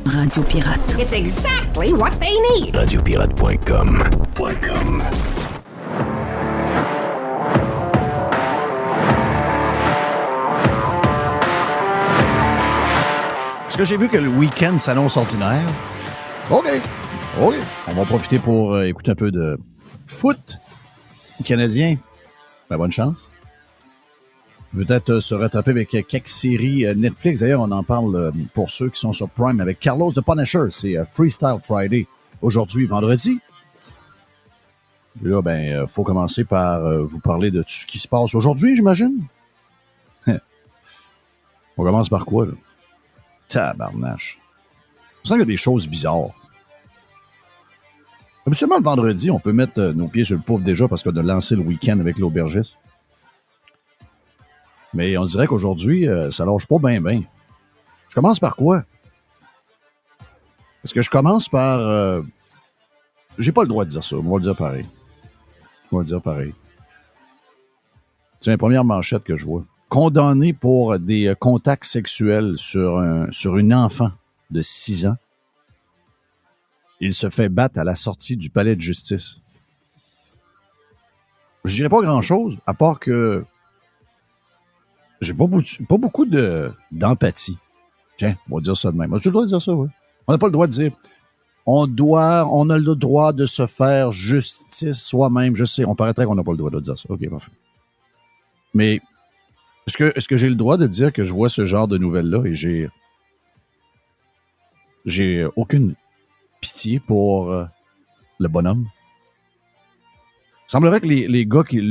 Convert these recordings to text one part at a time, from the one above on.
Radio Pirate. It's exactly what they need. Radiopirate.com. Est-ce que j'ai vu que le week-end s'annonce ordinaire? OK. On va profiter pour écouter un peu de foot canadien. Ben, bonne chance. Peut-être se rattraper avec quelques séries Netflix. D'ailleurs, on en parle pour ceux qui sont sur Prime avec Carlos the Punisher. C'est Freestyle Friday. Aujourd'hui, vendredi. Et là, faut commencer par vous parler de tout ce qui se passe aujourd'hui, j'imagine. On commence par quoi, là? Tabarnache. Je sens qu'il y a des choses bizarres. Habituellement, le vendredi, on peut mettre nos pieds sur le pouf déjà parce qu'on a lancé le week-end avec l'aubergiste. Mais on dirait qu'aujourd'hui, ça lâche pas bien. Je commence par quoi? Est-ce que je commence par... j'ai pas le droit de dire ça, on va le dire pareil. C'est la première manchette que je vois. Condamné pour des contacts sexuels sur une enfant de 6 ans. Il se fait battre à la sortie du palais de justice. Je dirais pas grand-chose, à part que j'ai pas beaucoup d'empathie. Tiens, on va dire ça de même. As-tu le droit de dire ça, oui? On n'a pas le droit de dire on a le droit de se faire justice soi-même. Je sais, on paraîtrait qu'on n'a pas le droit de dire ça. OK, parfait. Mais est-ce que j'ai le droit de dire que je vois ce genre de nouvelles-là et j'ai aucune pitié pour le bonhomme? Il semblerait que le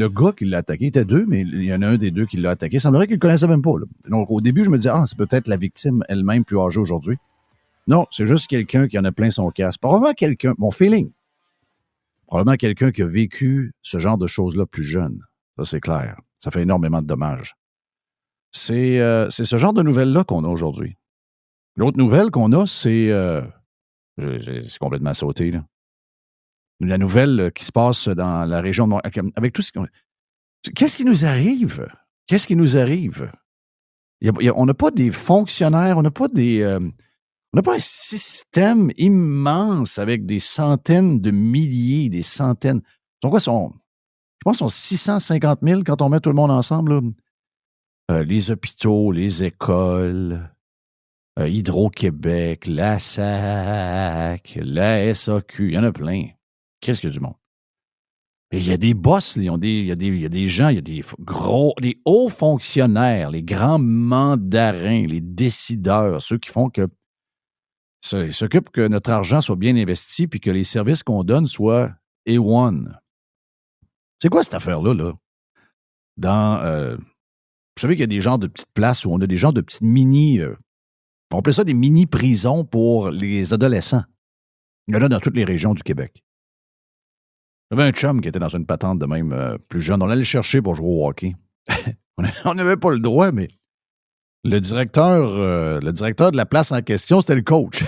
gars qui l'a attaqué, il était deux, mais il y en a un des deux qui l'a attaqué. Il semblerait qu'il ne le connaissait même pas. Là. Donc, au début, je me disais, c'est peut-être la victime elle-même plus âgée aujourd'hui. Non, c'est juste quelqu'un qui en a plein son casque. Probablement quelqu'un, mon feeling, probablement quelqu'un qui a vécu ce genre de choses-là plus jeune. Ça, c'est clair. Ça fait énormément de dommages. C'est ce genre de nouvelles-là qu'on a aujourd'hui. L'autre nouvelle qu'on a, c'est complètement sauté, là. La nouvelle qui se passe dans la région de avec tout ce qu'est-ce qui nous arrive? On n'a pas des fonctionnaires, on n'a pas un système immense avec des centaines de milliers, des centaines. Je pense qu'ils sont 650 000 quand on met tout le monde ensemble, là. Les hôpitaux, les écoles, Hydro-Québec, la SAC, la SAQ, il y en a plein. Qu'est-ce qu'il y a du monde? Et il y a des boss, il y a des gens, il y a des hauts fonctionnaires, les grands mandarins, les décideurs, ceux qui font que ils s'occupent que notre argent soit bien investi puis que les services qu'on donne soient A1. C'est quoi cette affaire-là, là? Vous savez qu'il y a des genres de petites places où on a des genres de petites mini... on appelle ça des mini-prisons pour les adolescents. Il y en a dans toutes les régions du Québec. Il y avait un chum qui était dans une patente de même plus jeune. On allait le chercher pour jouer au hockey. On n'avait pas le droit, mais le directeur de la place en question, c'était le coach.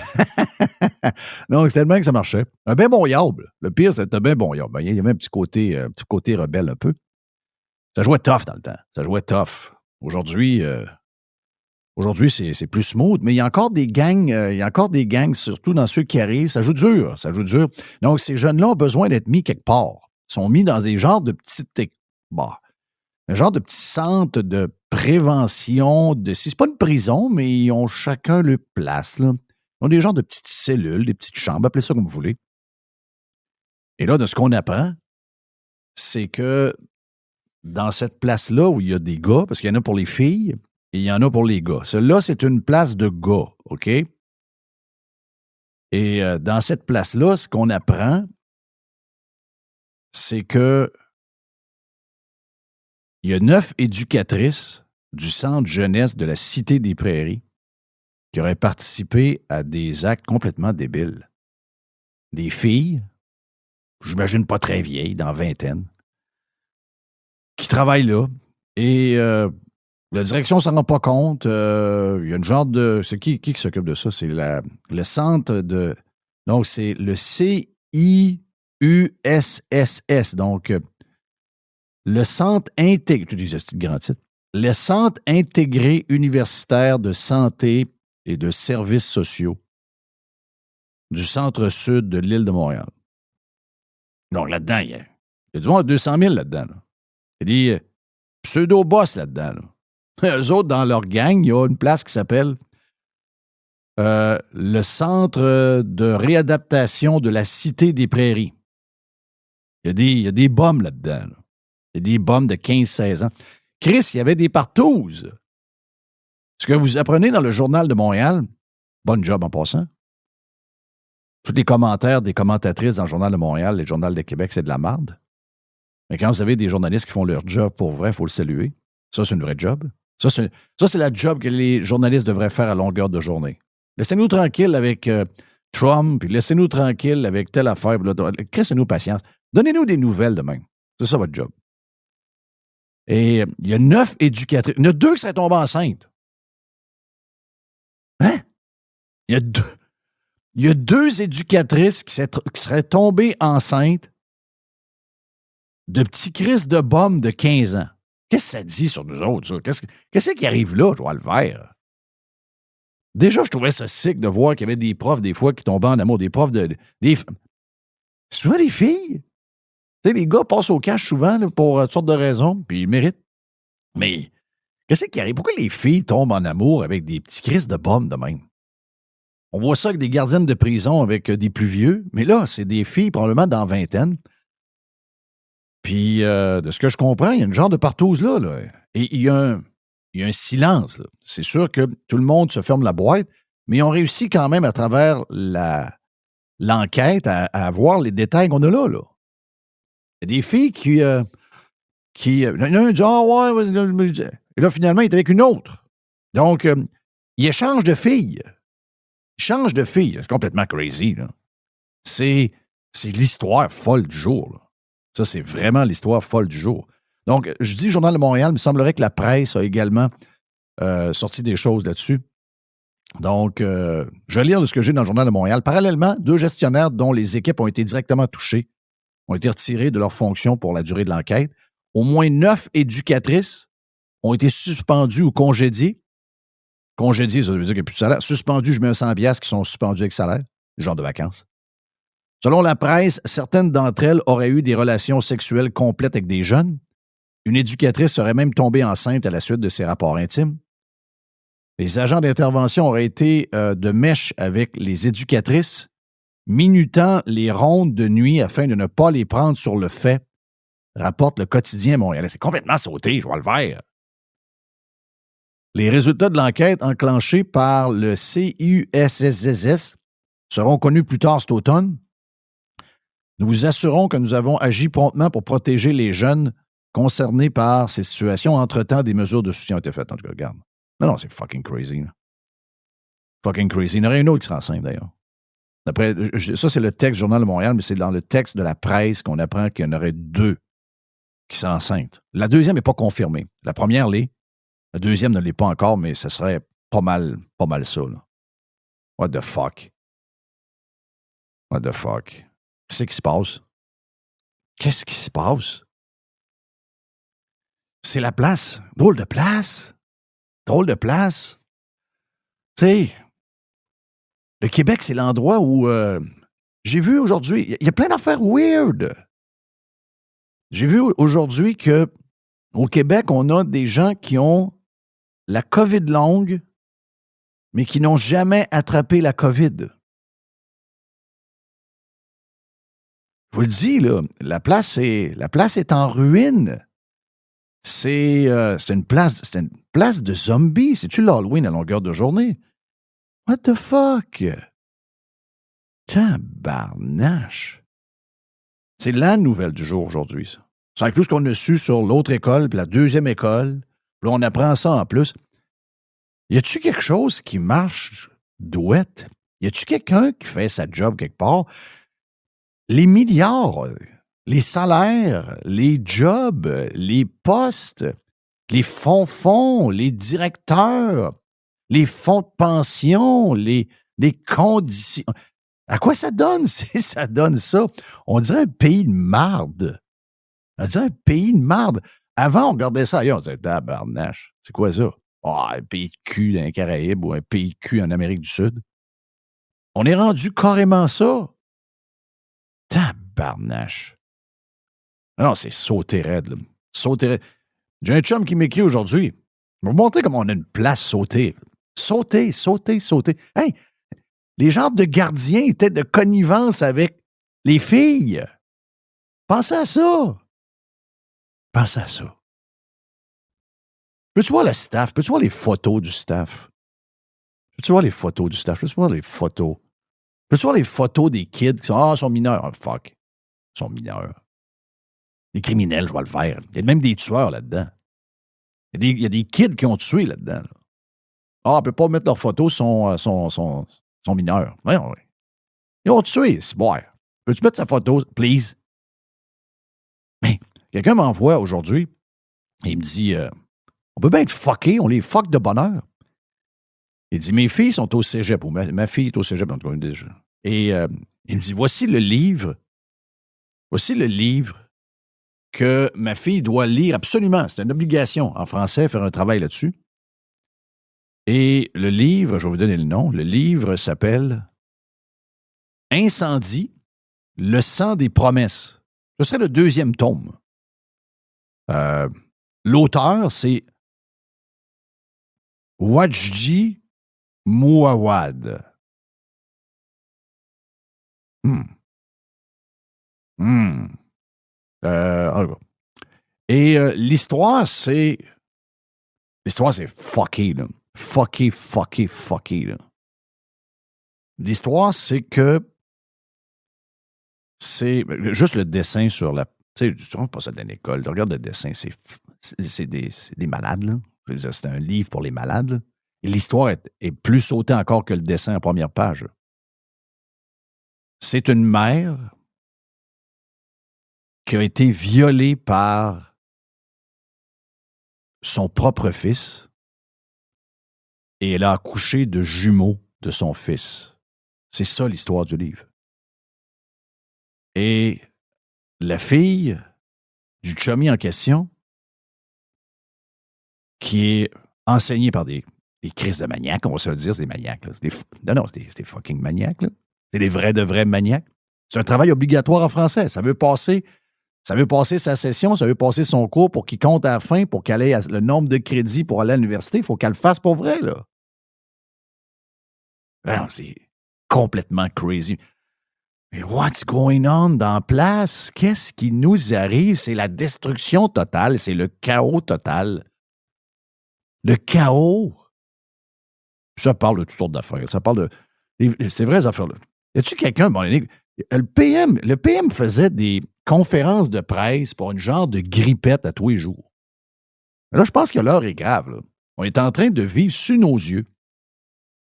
Donc, c'était le même que ça marchait. Un bien bon yable. Le pire, c'était un bien bon yable. Il y avait un petit côté rebelle un peu. Ça jouait tough dans le temps. Ça jouait tough. Aujourd'hui, c'est plus smooth, mais il y a encore des gangs, surtout dans ceux qui arrivent. Ça joue dur. Donc, ces jeunes-là ont besoin d'être mis quelque part. Ils sont mis dans des genres de un genre de petits centres de prévention. C'est pas une prison, mais ils ont chacun leur place, là. Ils ont des genres de petites cellules, des petites chambres, appelez ça comme vous voulez. Et là, de ce qu'on apprend, c'est que dans cette place-là où il y a des gars, parce qu'il y en a pour les filles, et il y en a pour les gars. Celle-là, c'est une place de gars, OK? Et dans cette place-là, ce qu'on apprend, c'est que il y a 9 éducatrices du centre jeunesse de la Cité des Prairies qui auraient participé à des actes complètement débiles. Des filles, j'imagine pas très vieilles, dans vingtaine, qui travaillent là et... la direction ne s'en rend pas compte. Il y a une genre de... C'est qui s'occupe de ça? C'est le centre de... Donc, c'est le CIUSSS. Donc, le Centre intégré... Tu dis ce grand titre. Le Centre intégré universitaire de santé et de services sociaux. du centre-sud de l'île de Montréal. Donc, là-dedans, il y a du monde à 200 000 là-dedans. Là. Il y a des pseudo-boss là-dedans. Là. Eux autres, dans leur gang, il y a une place qui s'appelle le Centre de réadaptation de la Cité des Prairies. Il y a des bums là-dedans. Là. Il y a des bums de 15-16 ans. Chris, il y avait des partouzes. Ce que vous apprenez dans le Journal de Montréal, bon job en passant. Tous les commentaires des commentatrices dans le Journal de Montréal, le Journal de Québec, c'est de la marde. Mais quand vous avez des journalistes qui font leur job pour vrai, il faut le saluer. Ça, c'est une vraie job. Ça, c'est la job que les journalistes devraient faire à longueur de journée. Laissez-nous tranquille avec Trump, puis laissez-nous tranquille avec telle affaire. Laissez-nous patience. Donnez-nous des nouvelles de même. C'est ça votre job. Et il y a 9 éducatrices. Il y en a 2 qui seraient tombées enceintes. Hein? Il y a 2 éducatrices qui seraient tombées enceintes de petits Christ de bombes de 15 ans. Qu'est-ce que ça dit sur nous autres, ça? Qu'est-ce qui arrive là, je vois le vert? Déjà, je trouvais ça sick de voir qu'il y avait des profs, des fois, qui tombaient en amour. Des profs souvent des filles. Tu sais, les gars passent au cash souvent là, pour toutes sortes de raisons, puis ils méritent. Mais qu'est-ce qui arrive? Pourquoi les filles tombent en amour avec des petits Christ de bombes de même? On voit ça avec des gardiennes de prison avec des plus vieux, mais là, c'est des filles probablement dans vingtaine. Puis, de ce que je comprends, il y a une genre de partouze là. Et il y a un silence. Là. C'est sûr que tout le monde se ferme la boîte, mais on réussit quand même à travers l'enquête à voir les détails qu'on a là. Il y a des filles qui il y en a un qui dit « Ah ouais, et là, finalement, il est avec une autre. » Donc, il échange de filles. Il change de fille. C'est complètement crazy. Là. C'est l'histoire folle du jour. Là. Ça, c'est vraiment l'histoire folle du jour. Donc, je dis Journal de Montréal, mais il semblerait que la presse a également sorti des choses là-dessus. Donc, je vais lire ce que j'ai dans le Journal de Montréal. Parallèlement, 2 gestionnaires dont les équipes ont été directement touchées ont été retirés de leurs fonctions pour la durée de l'enquête. Au moins 9 éducatrices ont été suspendues ou congédiées. Congédiées, ça veut dire qu'il n'y a plus de salaire. Suspendues, je mets un 100$ qui sont suspendues avec salaire, genre de vacances. Selon la presse, certaines d'entre elles auraient eu des relations sexuelles complètes avec des jeunes. Une éducatrice serait même tombée enceinte à la suite de ses rapports intimes. Les agents d'intervention auraient été de mèche avec les éducatrices, minutant les rondes de nuit afin de ne pas les prendre sur le fait, rapporte le quotidien montréalais. C'est complètement sauté, je vois le vert. Les résultats de l'enquête enclenchée par le CUSSS seront connus plus tard cet automne. Nous vous assurons que nous avons agi promptement pour protéger les jeunes concernés par ces situations. Entre-temps, des mesures de soutien ont été faites. En tout cas, regarde. Non, c'est fucking crazy. Là. Fucking crazy. Il y en aurait une autre qui sera enceinte, d'ailleurs. Après, ça, c'est le texte du Journal de Montréal, mais c'est dans le texte de la presse qu'on apprend qu'il y en aurait 2 qui sont enceintes. La deuxième n'est pas confirmée. La première l'est. La deuxième ne l'est pas encore, mais ce serait pas mal ça. Là. What the fuck? What the fuck? Qu'est-ce qui se passe? Qu'est-ce qui se passe? C'est la place. Drôle de place. Drôle de place. Tu sais, le Québec, c'est l'endroit où j'ai vu aujourd'hui, il y a plein d'affaires weird. J'ai vu aujourd'hui qu'au Québec, on a des gens qui ont la COVID longue, mais qui n'ont jamais attrapé la COVID. Je vous le dis, là, la place est en ruine. C'est une place de zombies. C'est-tu l'Halloween à longueur de journée? What the fuck? Tabarnache. C'est la nouvelle du jour aujourd'hui, ça. C'est avec tout ce qu'on a su sur l'autre école, puis la deuxième école. Puis là, on apprend ça en plus. Y a-tu quelque chose qui marche douette? Y a-tu quelqu'un qui fait sa job quelque part? Les milliards, les salaires, les jobs, les postes, les fonds, les directeurs, les fonds de pension, les conditions. À quoi ça donne si ça donne ça? On dirait un pays de marde. On dirait un pays de marde. Avant, on regardait ça ailleurs. On disait, tabarnache, c'est quoi ça? Ah, un pays de cul dans les Caraïbes ou un pays de cul en Amérique du Sud. On est rendu carrément ça. Tabarnache. Non, c'est sauté raide, là. Sauté raide. J'ai un chum qui m'écrit aujourd'hui. Je vais vous montrer comment on a une place sautée. Sauter, sauter, sauter. Hey, les genres de gardiens étaient de connivence avec les filles. Pensez à ça. Pensez à ça. Peux-tu voir le staff? Peux-tu voir les photos du staff? Peux-tu voir les photos du staff? Peux-tu voir les photos? Peux-tu voir les photos des kids qui sont, sont mineurs? Oh, fuck. Ils sont mineurs. Les criminels, je vois le faire. Il y a même des tueurs là-dedans. Il y a des kids qui ont tué là-dedans. Là. On ne peut pas mettre leurs photos, sont mineurs. Ouais. Ils ont tué, c'est bon. Peux-tu mettre sa photo, please? Mais quelqu'un m'envoie aujourd'hui et il me dit on peut bien être fucké, on les fuck de bonheur. Il dit mes filles sont au cégep, ou ma fille est au cégep, en tout cas, déjà. Et il me dit voici le livre que ma fille doit lire absolument. C'est une obligation en français, faire un travail là-dessus. Et le livre, je vais vous donner le nom, le livre s'appelle Incendie, le sang des promesses. Ce serait le 2e tome. L'auteur, c'est Wajdi Mouawad. Et l'histoire, c'est fucké, là. Fucké, là. L'histoire, c'est que c'est juste le dessin sur la... Tu sais, tu ne pas ça dans l'école. Tu regardes le dessin, c'est des malades, là. C'est un livre pour les malades, là. Et l'histoire est plus sautée encore que le dessin en première page. C'est une mère qui a été violée par son propre fils et elle a accouché de jumeaux de son fils. C'est ça l'histoire du livre. Et la fille du chummy en question, qui est enseignée par des crises de maniaques, on va se le dire, c'est des maniaques. Là. C'est des fucking maniaques. Là. C'est des vrais de vrais maniaques. C'est un travail obligatoire en français. Ça veut passer sa session, ça veut passer son cours pour qu'il compte à la fin, pour qu'elle ait le nombre de crédits pour aller à l'université. Il faut qu'elle le fasse pour vrai, là. Non, c'est complètement crazy. Mais what's going on dans place? Qu'est-ce qui nous arrive? C'est la destruction totale, c'est le chaos total. Le chaos. Ça parle de toutes sortes d'affaires. Ça parle de ces vraies affaires-là. Y a-tu quelqu'un... Bon, le PM faisait des conférences de presse pour une genre de grippette à tous les jours. Mais là, je pense que l'heure est grave. Là. On est en train de vivre sous nos yeux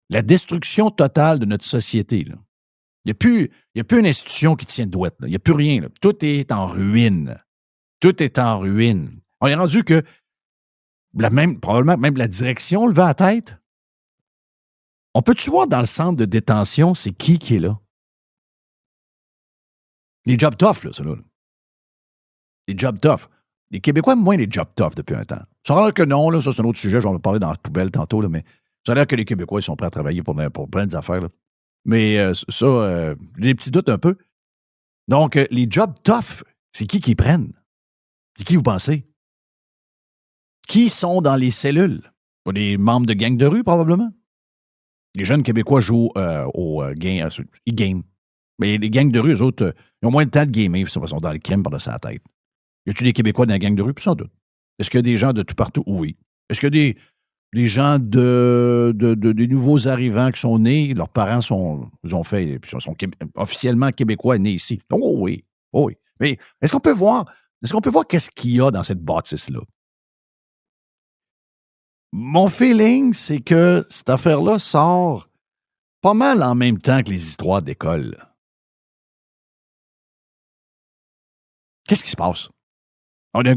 la destruction totale de notre société. Là. Il n'y a plus une institution qui tient douette. Il n'y a plus rien. Là. Tout est en ruine. Tout est en ruine. On est rendu que probablement même la direction levait la tête. On peut-tu voir dans le centre de détention, c'est qui est là? Les jobs tough, là, ceux-là. Les jobs tough. Les Québécois aiment moins les jobs tough depuis un temps. Ça a l'air que non, là, ça c'est un autre sujet, j'en vais parler dans la poubelle tantôt, là, mais ça a l'air que les Québécois ils sont prêts à travailler pour plein d'affaires. Là. Mais j'ai des petits doutes un peu. Donc, les jobs tough, c'est qui prennent? C'est qui vous pensez? Qui sont dans les cellules? Pas des membres de gangs de rue, probablement. Les jeunes Québécois jouent ils game. Mais les gangs de rue, eux autres, ils ont moins de temps de gamer, ils sont dans le crime par-dessus la tête. Y a-t-il des Québécois dans la gang de rue? Sans doute. Est-ce qu'il y a des gens de tout partout? Oui. Est-ce qu'il y a des gens des nouveaux arrivants qui sont nés, leurs parents sont officiellement québécois nés ici? Oh oui. Oh oui. Mais est-ce qu'on peut voir qu'est-ce qu'il y a dans cette bâtisse-là? Mon feeling, c'est que cette affaire-là sort pas mal en même temps que les histoires d'école. Qu'est-ce qui se passe? On a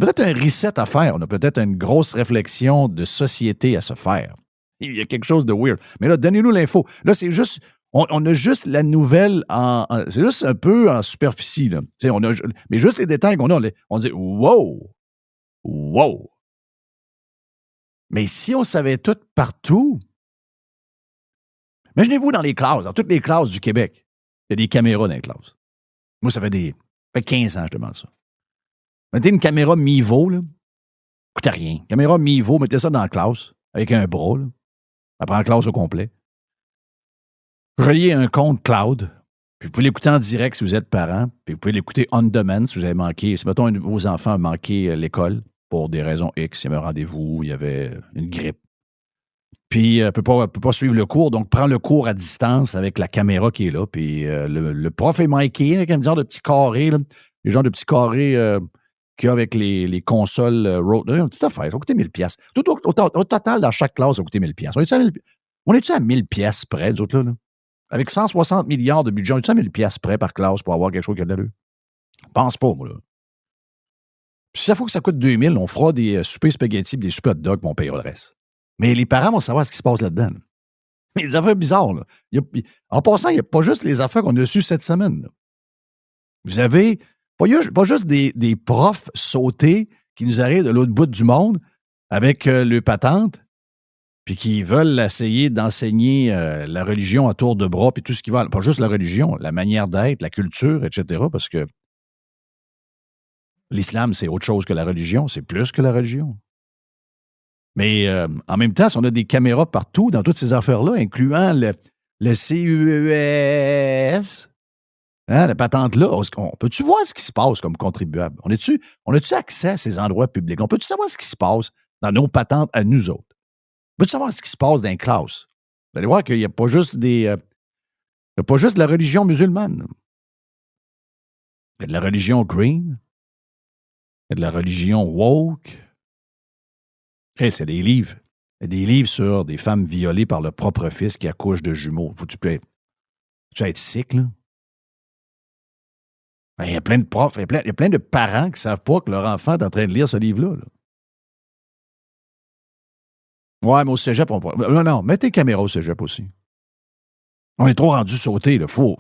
peut-être un reset à faire. On a peut-être une grosse réflexion de société à se faire. Il y a quelque chose de weird. Mais là, donnez-nous l'info. Là, c'est juste... On a juste la nouvelle c'est juste un peu en superficie. Là. Mais juste les détails qu'on a, on dit « Wow! Wow! » Mais si on savait tout partout... Imaginez-vous dans les classes, dans toutes les classes du Québec, il y a des caméras dans les classes. Moi, ça fait 15 ans que je demande ça. Mettez une caméra Mivo, là. Coûte rien. Caméra Mivo, mettez ça dans la classe, avec un bras, là. Ça prend la classe au complet. Reliez un compte cloud. Puis vous pouvez l'écouter en direct si vous êtes parent. Puis vous pouvez l'écouter on demand si vous avez manqué. Si, mettons, vos enfants ont manqué l'école pour des raisons X, il y avait un rendez-vous, il y avait une grippe. Puis, ne peut pas suivre le cours, donc prend le cours à distance avec la caméra qui est là. Puis, le prof est miké avec un genre de petits carrés, là, les genres de petits carrés qu'il y a avec les consoles Rode. Une petite affaire, ça va coûter 1000$. Tout au total, dans chaque classe, ça va coûter 1000$. On est-tu à 1000$ près, nous autres, là? Avec 160 milliards de budget, on est-tu à 1000$ près par classe pour avoir quelque chose qui a de l'allure? Je pense pas, moi, là. Puis, si ça faut que ça coûte 2000$, on fera des soupers spaghettis et des soupers hot dog, puis on payera le reste. Mais les parents vont savoir ce qui se passe là-dedans. Là. Les affaires bizarres. Là. En passant, il n'y a pas juste les affaires qu'on a sues cette semaine. Là. Vous avez pas juste des profs sautés qui nous arrivent de l'autre bout du monde avec le patente, puis qui veulent essayer d'enseigner la religion à tour de bras, puis tout ce qui va. Pas juste la religion, la manière d'être, la culture, etc. Parce que l'islam, c'est autre chose que la religion, c'est plus que la religion. Mais en même temps, si on a des caméras partout dans toutes ces affaires-là, incluant le CES, hein, la patente-là, on peut-tu voir ce qui se passe comme contribuable? On a-tu accès à ces endroits publics? On peut-tu savoir ce qui se passe dans nos patentes à nous autres? On peut-tu savoir ce qui se passe dans les classes? Vous allez voir qu'il n'y a pas juste il y a pas juste la religion musulmane. Il y a de la religion green. Il y a de la religion woke. C'est des livres. Il y a des livres sur des femmes violées par leur propre fils qui accouchent de jumeaux. Faut-tu être sick, là? Il y a plein de profs, il y a plein de parents qui ne savent pas que leur enfant est en train de lire ce livre-là. Là. Ouais, mais au cégep, non, mets tes caméras au cégep aussi. On est trop rendu sauté, là. Faut.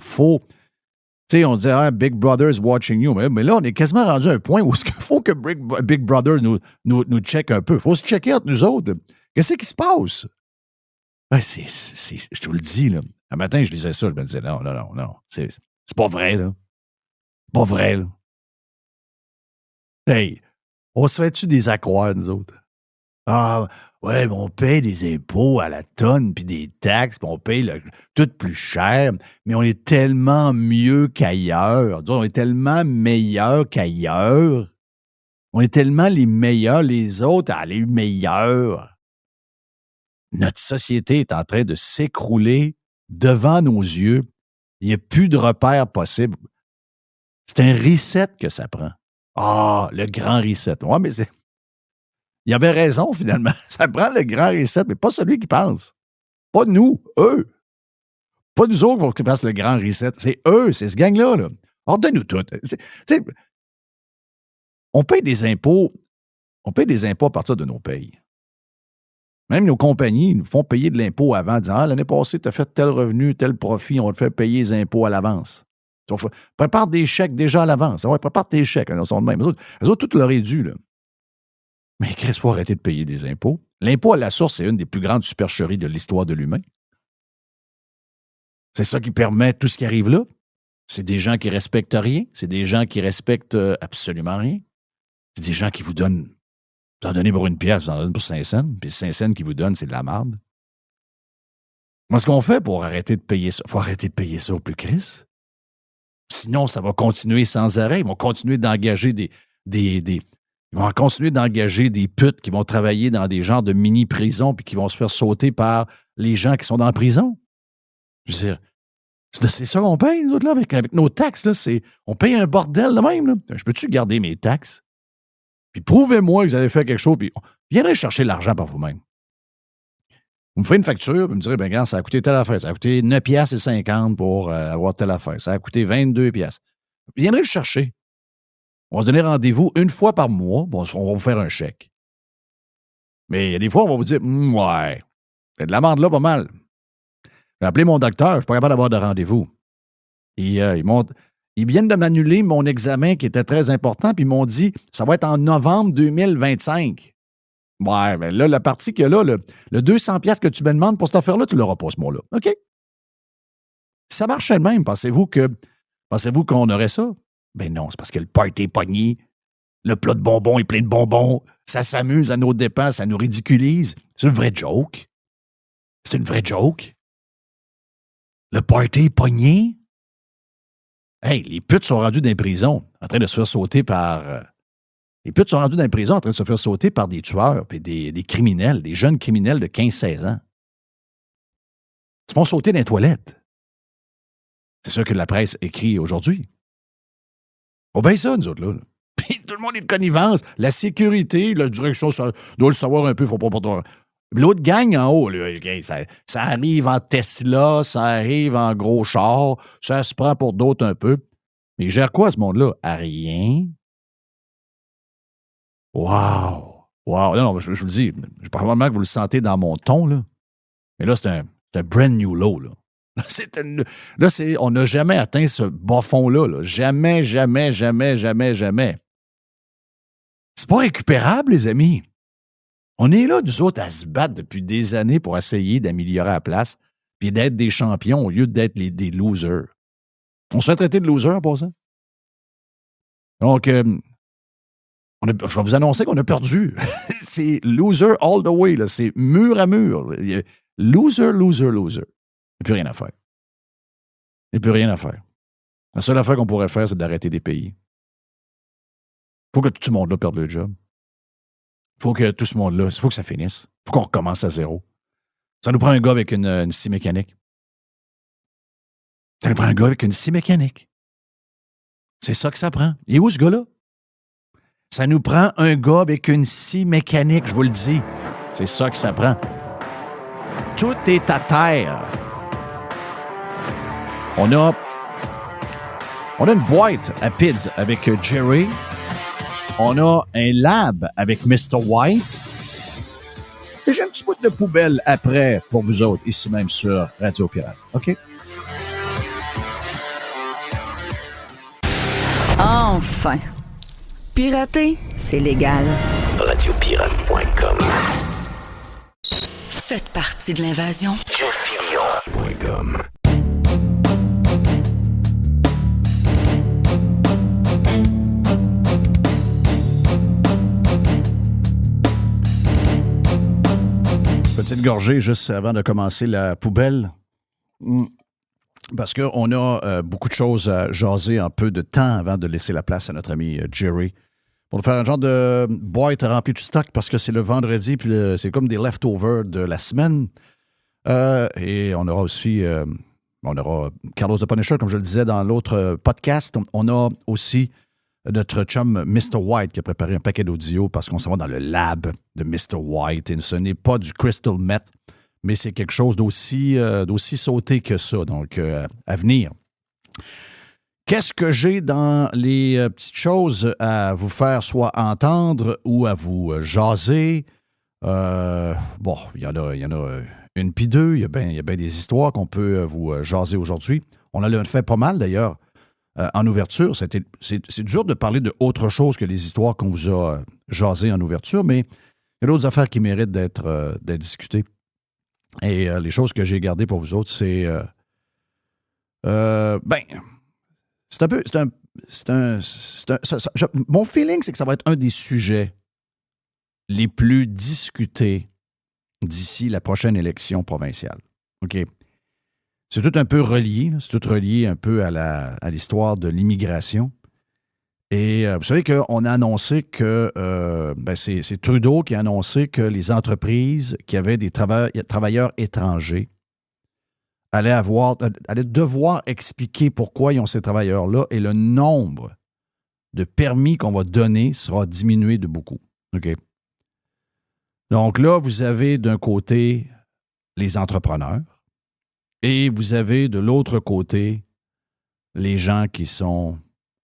Tu sais, on disait, Big Brother is watching you. Mais là, on est quasiment rendu à un point où il faut que Big Brother nous check un peu. Il faut se checker entre nous autres. Qu'est-ce qui se passe? Ouais, je te le dis, là. Un matin, je lisais ça, je me disais, non. C'est pas vrai, là. Pas vrai, là. Hey, on se fait-tu des accroires, nous autres? Ah, ouais, mais on paye des impôts à la tonne, puis des taxes, puis on paye tout plus cher, mais on est tellement mieux qu'ailleurs. On est tellement meilleur qu'ailleurs. On est tellement les meilleurs, les autres, les meilleurs. Notre société est en train de s'écrouler devant nos yeux. Il n'y a plus de repères possibles. C'est un reset que ça prend. Ah, le grand reset. Ouais, mais il avait raison, finalement. Ça prend le grand reset, mais pas celui qui pense. Pas nous, eux. Pas nous autres qui fassent le grand reset. C'est eux, c'est ce gang-là. Là. Ordonne-nous tout. On paye des impôts. On paye des impôts à partir de nos payes. Même nos compagnies nous font payer de l'impôt avant, disant l'année passée, tu as fait tel revenu, tel profit, on te fait payer les impôts à l'avance. Prépare des chèques déjà à l'avance. Ouais, prépare tes chèques. Ils sont de même. Eux autres, tout leur est dû. Là. Mais Chris, il faut arrêter de payer des impôts. L'impôt à la source, c'est une des plus grandes supercheries de l'histoire de l'humain. C'est ça qui permet tout ce qui arrive là. C'est des gens qui respectent rien. C'est des gens qui respectent absolument rien. C'est des gens qui vous donnent... Vous en donnez pour une pièce, vous en donnez pour 5 cents. Puis 5 cents qu'ils vous donnent, c'est de la merde. Moi, ce qu'on fait pour arrêter de payer ça, il faut arrêter de payer ça au plus Chris. Sinon, ça va continuer sans arrêt. Ils vont continuer d'engager ils vont continuer d'engager des putes qui vont travailler dans des genres de mini-prisons puis qui vont se faire sauter par les gens qui sont dans la prison. Je veux dire, c'est ça qu'on paye, nous autres, là, avec nos taxes. Là, on paye un bordel de même. Là. Je peux-tu garder mes taxes? Puis prouvez-moi que vous avez fait quelque chose, puis viendrez chercher l'argent par vous-même. Vous me ferez une facture, vous me direz, ben regarde, ça a coûté telle affaire. Ça a coûté 9,50$ pour avoir telle affaire. Ça a coûté 22$. Viendrez le chercher. On va se donner rendez-vous une fois par mois. Bon, on va vous faire un chèque. Mais il y a des fois, on va vous dire, ouais, c'est de l'amende là pas mal. J'ai appelé mon docteur, je ne suis pas capable d'avoir de rendez-vous. Et, ils viennent de m'annuler mon examen qui était très important, puis ils m'ont dit, ça va être en novembre 2025. Ouais, mais là, la partie qu'il y a là, le 200$ que tu me demandes pour cette affaire-là, tu ne l'auras pas ce mois-là. OK? Si ça marchait de même, pensez-vous qu'on aurait ça? Ben non, c'est parce que le party est pogné, le plat de bonbons est plein de bonbons, ça s'amuse à nos dépens, ça nous ridiculise. C'est une vraie joke. C'est une vraie joke. Le party est pogné. Hey, les putes sont rendues dans les prisons, en train de se faire sauter par... les putes sont rendues dans les prisons en train de se faire sauter par des tueurs et des criminels, des jeunes criminels de 15-16 ans. Ils se font sauter dans les toilettes. C'est ça que la presse écrit aujourd'hui. On bien ça, nous autres, là. Puis tout le monde est de connivence. La sécurité, la direction, ça doit le savoir un peu, faut pas trop. L'autre gang en haut, là, ça arrive en Tesla, ça arrive en gros char, ça se prend pour d'autres un peu. Mais il gère quoi, ce monde-là? À rien. Wow! Wow! Non, je vous le dis, probablement que vous le sentez dans mon ton, là. Mais là, c'est un brand new low, là. On n'a jamais atteint ce bas fond-là. Là. Jamais, jamais, jamais, jamais, jamais. C'est pas récupérable, les amis. On est là, nous autres, à se battre depuis des années pour essayer d'améliorer la place puis d'être des champions au lieu d'être des losers. On se fait traiter de losers en passant. Donc, je vais vous annoncer qu'on a perdu. C'est loser all the way. Là. C'est mur à mur. Loser, loser, loser. Il n'y a plus rien à faire. Il n'y a plus rien à faire. La seule affaire qu'on pourrait faire, c'est d'arrêter des pays. Il faut que tout ce monde-là perde le job. Il faut que tout ce monde-là, il faut que ça finisse. Il faut qu'on recommence à zéro. Ça nous prend un gars avec une scie mécanique. Ça nous prend un gars avec une scie mécanique. C'est ça que ça prend. Il est où ce gars-là? Ça nous prend un gars avec une scie mécanique, je vous le dis. C'est ça que ça prend. Tout est à terre. On a une boîte à PIDS avec Jerry. On a un lab avec Mr. White. Et j'ai un petit bout de poubelle après pour vous autres, ici même sur Radio Pirate. OK? Enfin! Pirater, c'est légal. Radiopirate.com. Faites partie de l'invasion. JeffFillion.com. Petite gorgée juste avant de commencer la poubelle. Parce qu'on a beaucoup de choses à jaser, un peu de temps avant de laisser la place à notre ami Jerry. Pour nous faire un genre de boîte remplie de stock parce que c'est le vendredi, puis c'est comme des leftovers de la semaine. Et on aura aussi Carlos the Punisher, comme je le disais dans l'autre podcast. On a aussi notre chum Mr. White qui a préparé un paquet d'audio parce qu'on s'en va dans le lab de Mr. White. Et ce n'est pas du crystal meth, mais c'est quelque chose d'aussi sauté que ça. Donc, à venir. Qu'est-ce que j'ai dans les petites choses à vous faire soit entendre ou à vous jaser? Bon, il y en a une puis deux. Il y a bien des histoires qu'on peut vous jaser aujourd'hui. On en a fait pas mal, d'ailleurs, en ouverture. C'est dur de parler de autre chose que les histoires qu'on vous a jasées en ouverture, mais il y a d'autres affaires qui méritent d'être discutées. Et les choses que j'ai gardées pour vous autres, c'est... mon feeling, c'est que ça va être un des sujets les plus discutés d'ici la prochaine élection provinciale. OK? C'est tout un peu relié. C'est tout relié un peu à l'histoire de l'immigration. Et vous savez qu'on a annoncé que... c'est Trudeau qui a annoncé que les entreprises qui avaient des travailleurs étrangers allaient devoir expliquer pourquoi ils ont ces travailleurs-là et le nombre de permis qu'on va donner sera diminué de beaucoup. OK? Donc là, vous avez d'un côté les entrepreneurs et vous avez de l'autre côté les gens qui sont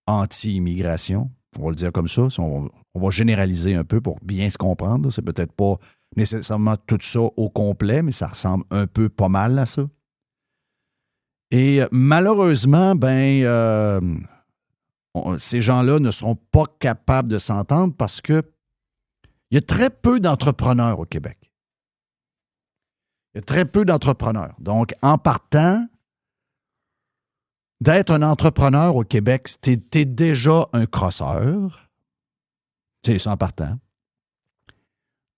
anti-immigration. On va le dire comme ça. On va généraliser un peu pour bien se comprendre. C'est peut-être pas nécessairement tout ça au complet, mais ça ressemble un peu pas mal à ça. Et malheureusement, ces gens-là ne seront pas capables de s'entendre parce que il y a très peu d'entrepreneurs au Québec. Il y a très peu d'entrepreneurs. Donc, en partant, d'être un entrepreneur au Québec, t'es déjà un crosseur. C'est ça en partant.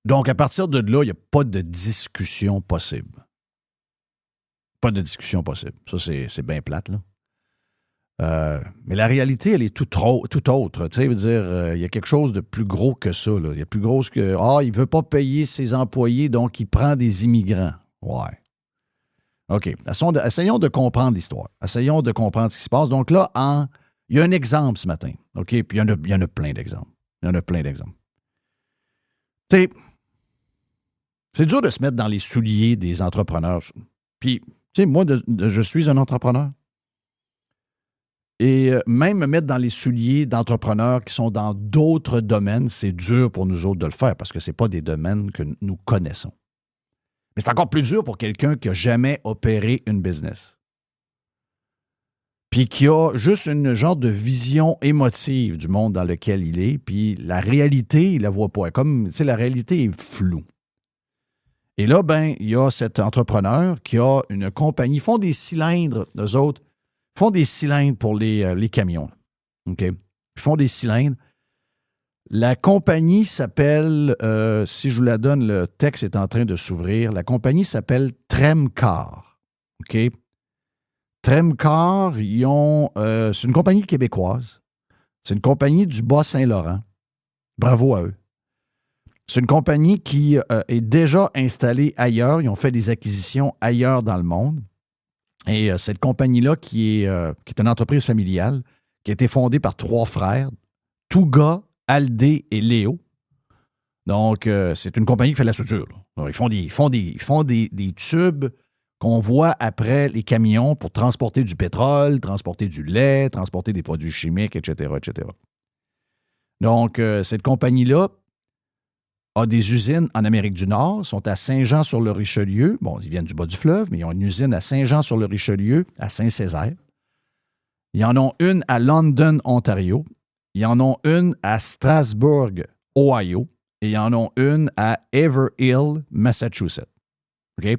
Donc, à partir de là, il n'y a pas de discussion possible. Pas de discussion possible. Ça, c'est bien plate, là. Mais la réalité, elle est tout autre. Tu sais, veut dire, il y a quelque chose de plus gros que ça, là. Il y a plus gros que il ne veut pas payer ses employés, donc il prend des immigrants. Ouais. OK. Essayons de comprendre l'histoire. Essayons de comprendre ce qui se passe. Donc là, il y a un exemple ce matin. OK? Puis il y en a plein d'exemples. Il y en a plein d'exemples. Tu sais, c'est dur de se mettre dans les souliers des entrepreneurs. Puis, tu sais, moi, je suis un entrepreneur. Et même me mettre dans les souliers d'entrepreneurs qui sont dans d'autres domaines, c'est dur pour nous autres de le faire parce que ce n'est pas des domaines que nous connaissons. Mais c'est encore plus dur pour quelqu'un qui n'a jamais opéré une business. Puis qui a juste une genre de vision émotive du monde dans lequel il est, puis la réalité, il ne la voit pas. Comme, tu sais, la réalité est floue. Et là, ben, il y a cet entrepreneur qui a une compagnie. Ils font des cylindres, eux autres. Ils font des cylindres pour les camions. OK? Ils font des cylindres. La compagnie s'appelle, si je vous la donne, le texte est en train de s'ouvrir. La compagnie s'appelle Tremcar. OK? Tremcar, c'est une compagnie québécoise. C'est une compagnie du Bas-Saint-Laurent. Bravo à eux. C'est une compagnie qui est déjà installée ailleurs. Ils ont fait des acquisitions ailleurs dans le monde. Et cette compagnie-là, qui est une entreprise familiale, qui a été fondée par 3 frères, Touga, Aldé et Léo. Donc, c'est une compagnie qui fait de la soudure. Alors, ils font des tubes qu'on voit après les camions pour transporter du pétrole, transporter du lait, transporter des produits chimiques, etc., etc. Donc, cette compagnie-là a des usines en Amérique du Nord, sont à Saint-Jean-sur-le-Richelieu. Bon, ils viennent du bas du fleuve, mais ils ont une usine à Saint-Jean-sur-le-Richelieu, à Saint-Césaire. Ils en ont une à London, Ontario. Ils en ont une à Strasbourg, Ohio. Et ils en ont une à Haverhill, Massachusetts. OK?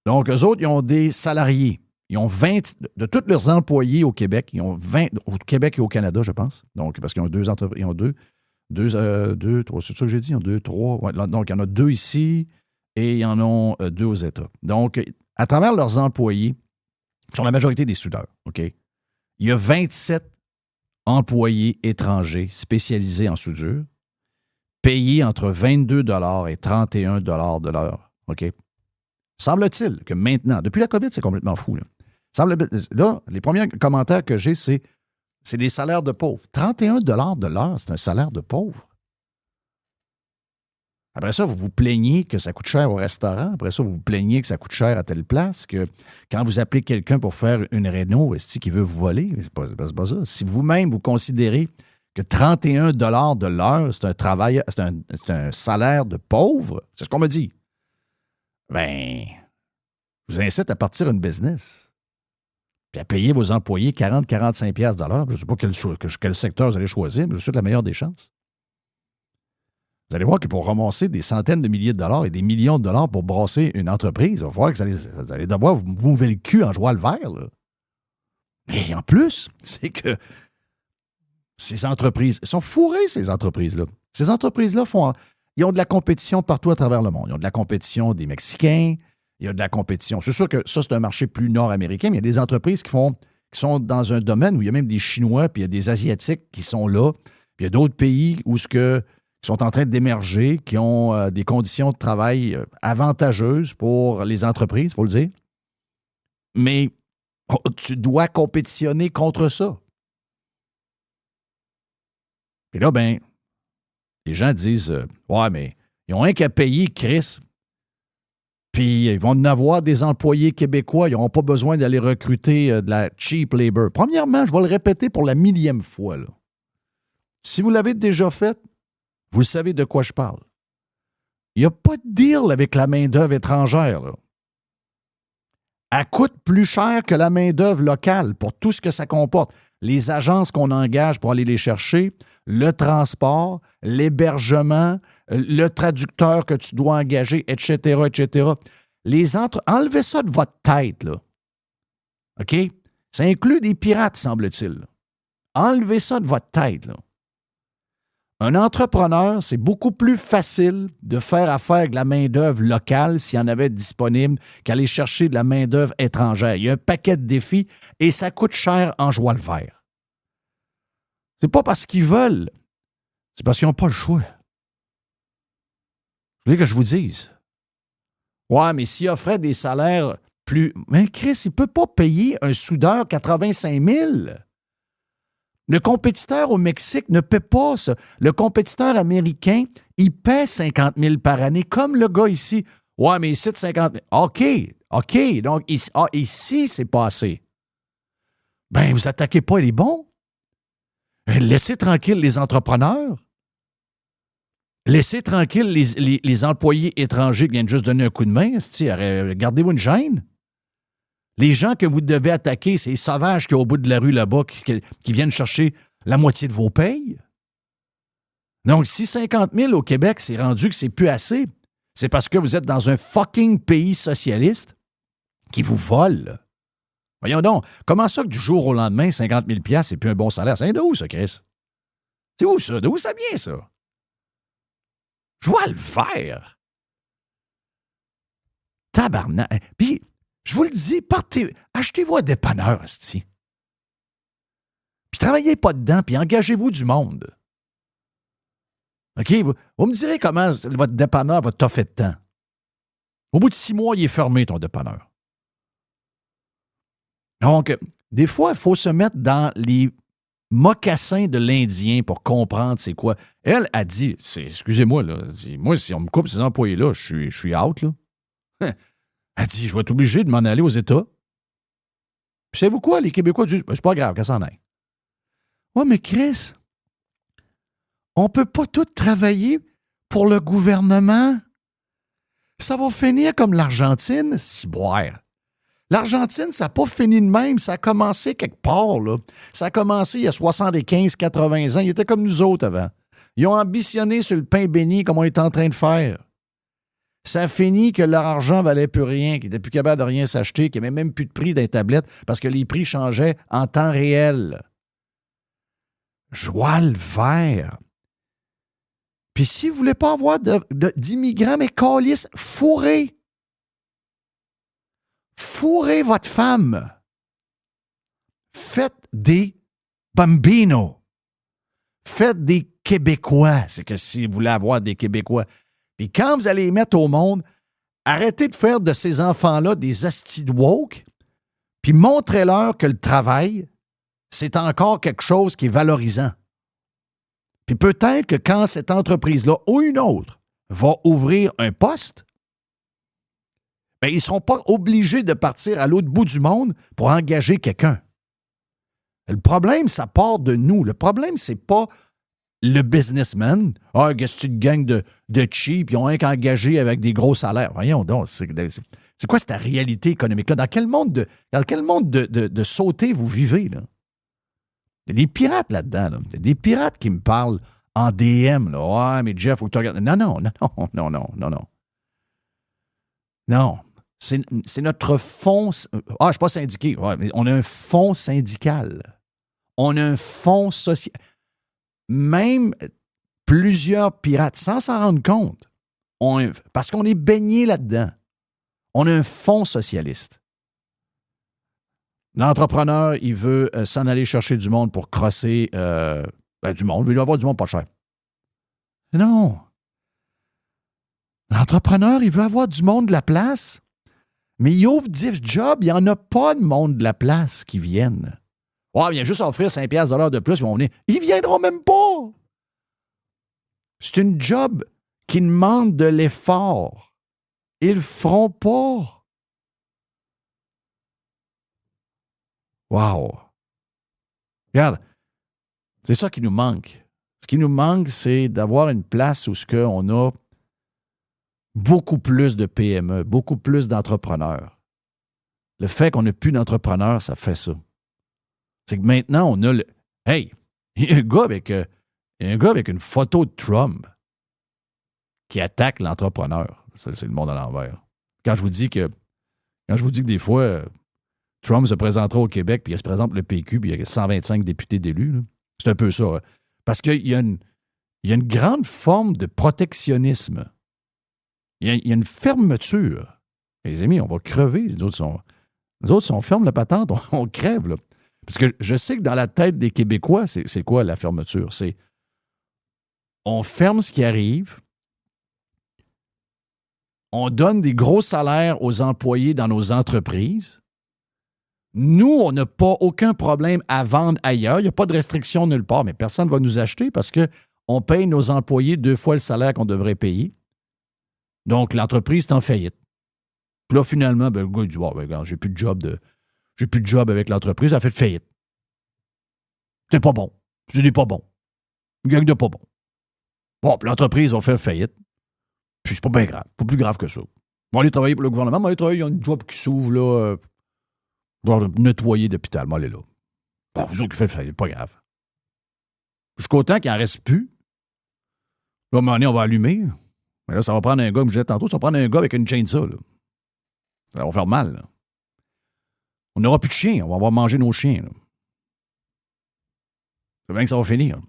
Donc, eux autres, ils ont des salariés. Ils ont 20, de tous leurs employés au Québec, ils ont 20, au Québec et au Canada, je pense. Donc, parce qu'ils ont deux entreprises, ils ont deux, trois, c'est ça que j'ai dit? Il y en a 2, 3. Ouais, donc, il y en a 2 ici et ils en ont 2 aux États. Donc, à travers leurs employés, qui sont la majorité des soudeurs, OK? Il y a 27 employés étrangers spécialisés en soudure, payés entre 22 et 31 de l'heure, OK? Semble-t-il que maintenant, depuis la COVID, c'est complètement fou, là, les premiers commentaires que j'ai, c'est des salaires de pauvres. 31 de l'heure, c'est un salaire de pauvre. Après ça, vous vous plaignez que ça coûte cher au restaurant. Après ça, vous vous plaignez que ça coûte cher à telle place, que quand vous appelez quelqu'un pour faire une réno, est-ce qu'il veut vous voler? C'est pas ça. Si vous-même, vous considérez que 31 de l'heure, c'est un travail, c'est un salaire de pauvre, c'est ce qu'on me dit. Ben, je vous incite à partir une business. Puis à payer vos employés 40-45 piastres de l'heure. Je ne sais pas quel secteur vous allez choisir, mais je vous souhaite la meilleure des chances. Vous allez voir que pour ramasser des centaines de milliers de dollars et des millions de dollars pour brasser une entreprise, il va falloir que vous allez devoir vous mouver le cul en jouant le vert. Là. Et en plus, c'est que ces entreprises, elles sont fourrées, ces entreprises-là. Ces entreprises-là ils ont de la compétition partout à travers le monde. Ils ont de la compétition des Mexicains, il y a de la compétition. C'est sûr que ça, c'est un marché plus nord-américain, mais il y a des entreprises qui sont dans un domaine où il y a même des Chinois, puis il y a des Asiatiques qui sont là, puis il y a d'autres pays qui sont en train d'émerger, qui ont des conditions de travail avantageuses pour les entreprises, il faut le dire. Mais tu dois compétitionner contre ça. Puis là, ben, les gens disent ouais, mais ils ont rien qu'à payer, Chris. Puis ils vont en avoir des employés québécois. Ils n'auront pas besoin d'aller recruter de la cheap labor. Premièrement, je vais le répéter pour la 1000e fois. Là. Si vous l'avez déjà fait, vous savez de quoi je parle. Il n'y a pas de deal avec la main-d'œuvre étrangère. Là. Elle coûte plus cher que la main-d'œuvre locale pour tout ce que ça comporte. Les agences qu'on engage pour aller les chercher, le transport, l'hébergement, le traducteur que tu dois engager, etc., etc. Enlevez ça de votre tête, là. OK? Ça inclut des pirates, semble-t-il. Enlevez ça de votre tête, là. Un entrepreneur, c'est beaucoup plus facile de faire affaire avec la main-d'œuvre locale s'il y en avait disponible qu'aller chercher de la main-d'œuvre étrangère. Il y a un paquet de défis et ça coûte cher en joie le vert. C'est pas parce qu'ils veulent, c'est parce qu'ils n'ont pas le choix. Vous voulez que je vous dise? Ouais, mais s'il offrait des salaires plus... Mais Chris, il ne peut pas payer un soudeur 85 000. Le compétiteur au Mexique ne paie pas ça. Le compétiteur américain, il paie 50 000 par année, comme le gars ici. Ouais, mais ici, 50 000. OK. Donc, ici, c'est pas assez. Ben, vous attaquez pas les bons. Laissez tranquille les entrepreneurs. Laissez tranquille les employés étrangers qui viennent juste donner un coup de main. Gardez-vous une gêne. Les gens que vous devez attaquer, c'est les sauvages qui sont au bout de la rue là-bas, qui viennent chercher la moitié de vos payes. Donc, si 50 000 au Québec, c'est rendu que c'est plus assez, c'est parce que vous êtes dans un fucking pays socialiste qui vous vole. Voyons donc, comment ça que du jour au lendemain, 50 000 $, c'est plus un bon salaire? Ça vient de où, ça, Chris? C'est où, ça? De où ça vient, ça? Je vois le vert. Tabarnak. Puis, je vous le dis, achetez-vous un dépanneur, asti. Puis travaillez pas dedans, puis engagez-vous du monde. OK? Vous me direz comment votre dépanneur va toffer de temps. Au bout de 6 mois, il est fermé, ton dépanneur. Donc, des fois, il faut se mettre dans les mocassins de l'Indien pour comprendre c'est quoi. Elle a dit, excusez-moi, là, moi, si on me coupe ces employés-là, je suis out, là. Elle dit, je vais être obligé de m'en aller aux États. Puis savez-vous quoi? Les Québécois disent, c'est pas grave, qu'elle s'en aille. Ouais, mais Chris, on peut pas tout travailler pour le gouvernement. Ça va finir comme l'Argentine, ciboire. L'Argentine, ça n'a pas fini de même. Ça a commencé quelque part, là. Ça a commencé il y a 75, 80 ans. Ils étaient comme nous autres avant. Ils ont ambitionné sur le pain béni comme on est en train de faire. Ça a fini que leur argent valait plus rien, qu'ils n'étaient plus capables de rien s'acheter, qu'il n'y avait même plus de prix d'un tablette parce que les prix changeaient en temps réel. Joie le vert. Puis si vous ne voulez pas avoir d'immigrants, mais câlisse, fourrez. Fourrez votre femme. Faites des bambinos. Faites des Québécois. C'est que si vous voulez avoir des Québécois. Puis quand vous allez les mettre au monde, arrêtez de faire de ces enfants-là des astis de woke, puis montrez-leur que le travail, c'est encore quelque chose qui est valorisant. Puis peut-être que quand cette entreprise-là ou une autre va ouvrir un poste, bien, ils ne seront pas obligés de partir à l'autre bout du monde pour engager quelqu'un. Le problème, ça part de nous. Le problème, c'est pas le businessman. Ah, qu'est-ce que c'est une gang de cheap, ils ont rien qu'engagé avec des gros salaires. Voyons donc, c'est quoi cette réalité économique-là? Dans quel monde de sauter vous vivez, là? Il y a des pirates là-dedans, là. Il y a des pirates qui me parlent en DM, là. Ouais, mais Jeff, faut que tu regardes. Non. Non. C'est notre fonds. Ah, je ne suis pas syndiqué. Ouais, mais on a un fonds syndical. On a un fonds social. Même plusieurs pirates, sans s'en rendre compte, parce qu'on est baigné là-dedans, on a un fonds socialiste. L'entrepreneur, il veut s'en aller chercher du monde pour crosser du monde. Il veut avoir du monde pas cher. Non. L'entrepreneur, il veut avoir du monde de la place, mais il ouvre 10 jobs, il n'y en a pas de monde de la place qui viennent. Oh, il vient juste offrir 5$ de plus, ils vont venir. Ils ne viendront même pas. C'est une job qui demande de l'effort. Ils ne le feront pas. Wow. Regarde, c'est ça qui nous manque. Ce qui nous manque, c'est d'avoir une place où on a beaucoup plus de PME, beaucoup plus d'entrepreneurs. Le fait qu'on n'a plus d'entrepreneurs, ça fait ça. C'est que maintenant, on a le... Hey, il y a un gars avec une photo de Trump qui attaque l'entrepreneur. Ça, c'est le monde à l'envers. Quand je vous dis que des fois, Trump se présentera au Québec, puis il se présente le PQ, puis il y a 125 députés d'élus. Là. C'est un peu ça. Hein. Parce qu'il y a une grande forme de protectionnisme. Il y a une fermeture. Les amis, on va crever. Les autres, si on ferme la patente, on crève. Là. Parce que je sais que dans la tête des Québécois, c'est quoi la fermeture? C'est on ferme ce qui arrive, on donne des gros salaires aux employés dans nos entreprises. Nous, on n'a pas aucun problème à vendre ailleurs. Il n'y a pas de restriction nulle part, mais personne ne va nous acheter parce qu'on paye nos employés 2 fois le salaire qu'on devrait payer. Donc, l'entreprise est en faillite. Puis là, finalement, le gars dit regarde, j'ai plus de job avec l'entreprise, elle a fait faillite. C'est pas bon. C'est pas bon. Une gang de pas bon. Bon, puis l'entreprise va faire faillite. Puis c'est pas bien grave. Pas plus grave que ça. On va aller travailler pour le gouvernement, on va aller travailler, il y a une job qui s'ouvre, là. Genre nettoyer l'hôpital, moi, elle est là. Bon, vous autres qui faites faillite, pas grave. Je suis content qu'il n'en reste plus. Là, à un moment donné, on va allumer. Mais là, ça va prendre un gars, comme je disais tantôt, ça va prendre un gars avec une chainsaw, là. Ça va faire mal, là. On n'aura plus de chiens, on va avoir mangé nos chiens, là. C'est bien que ça va finir.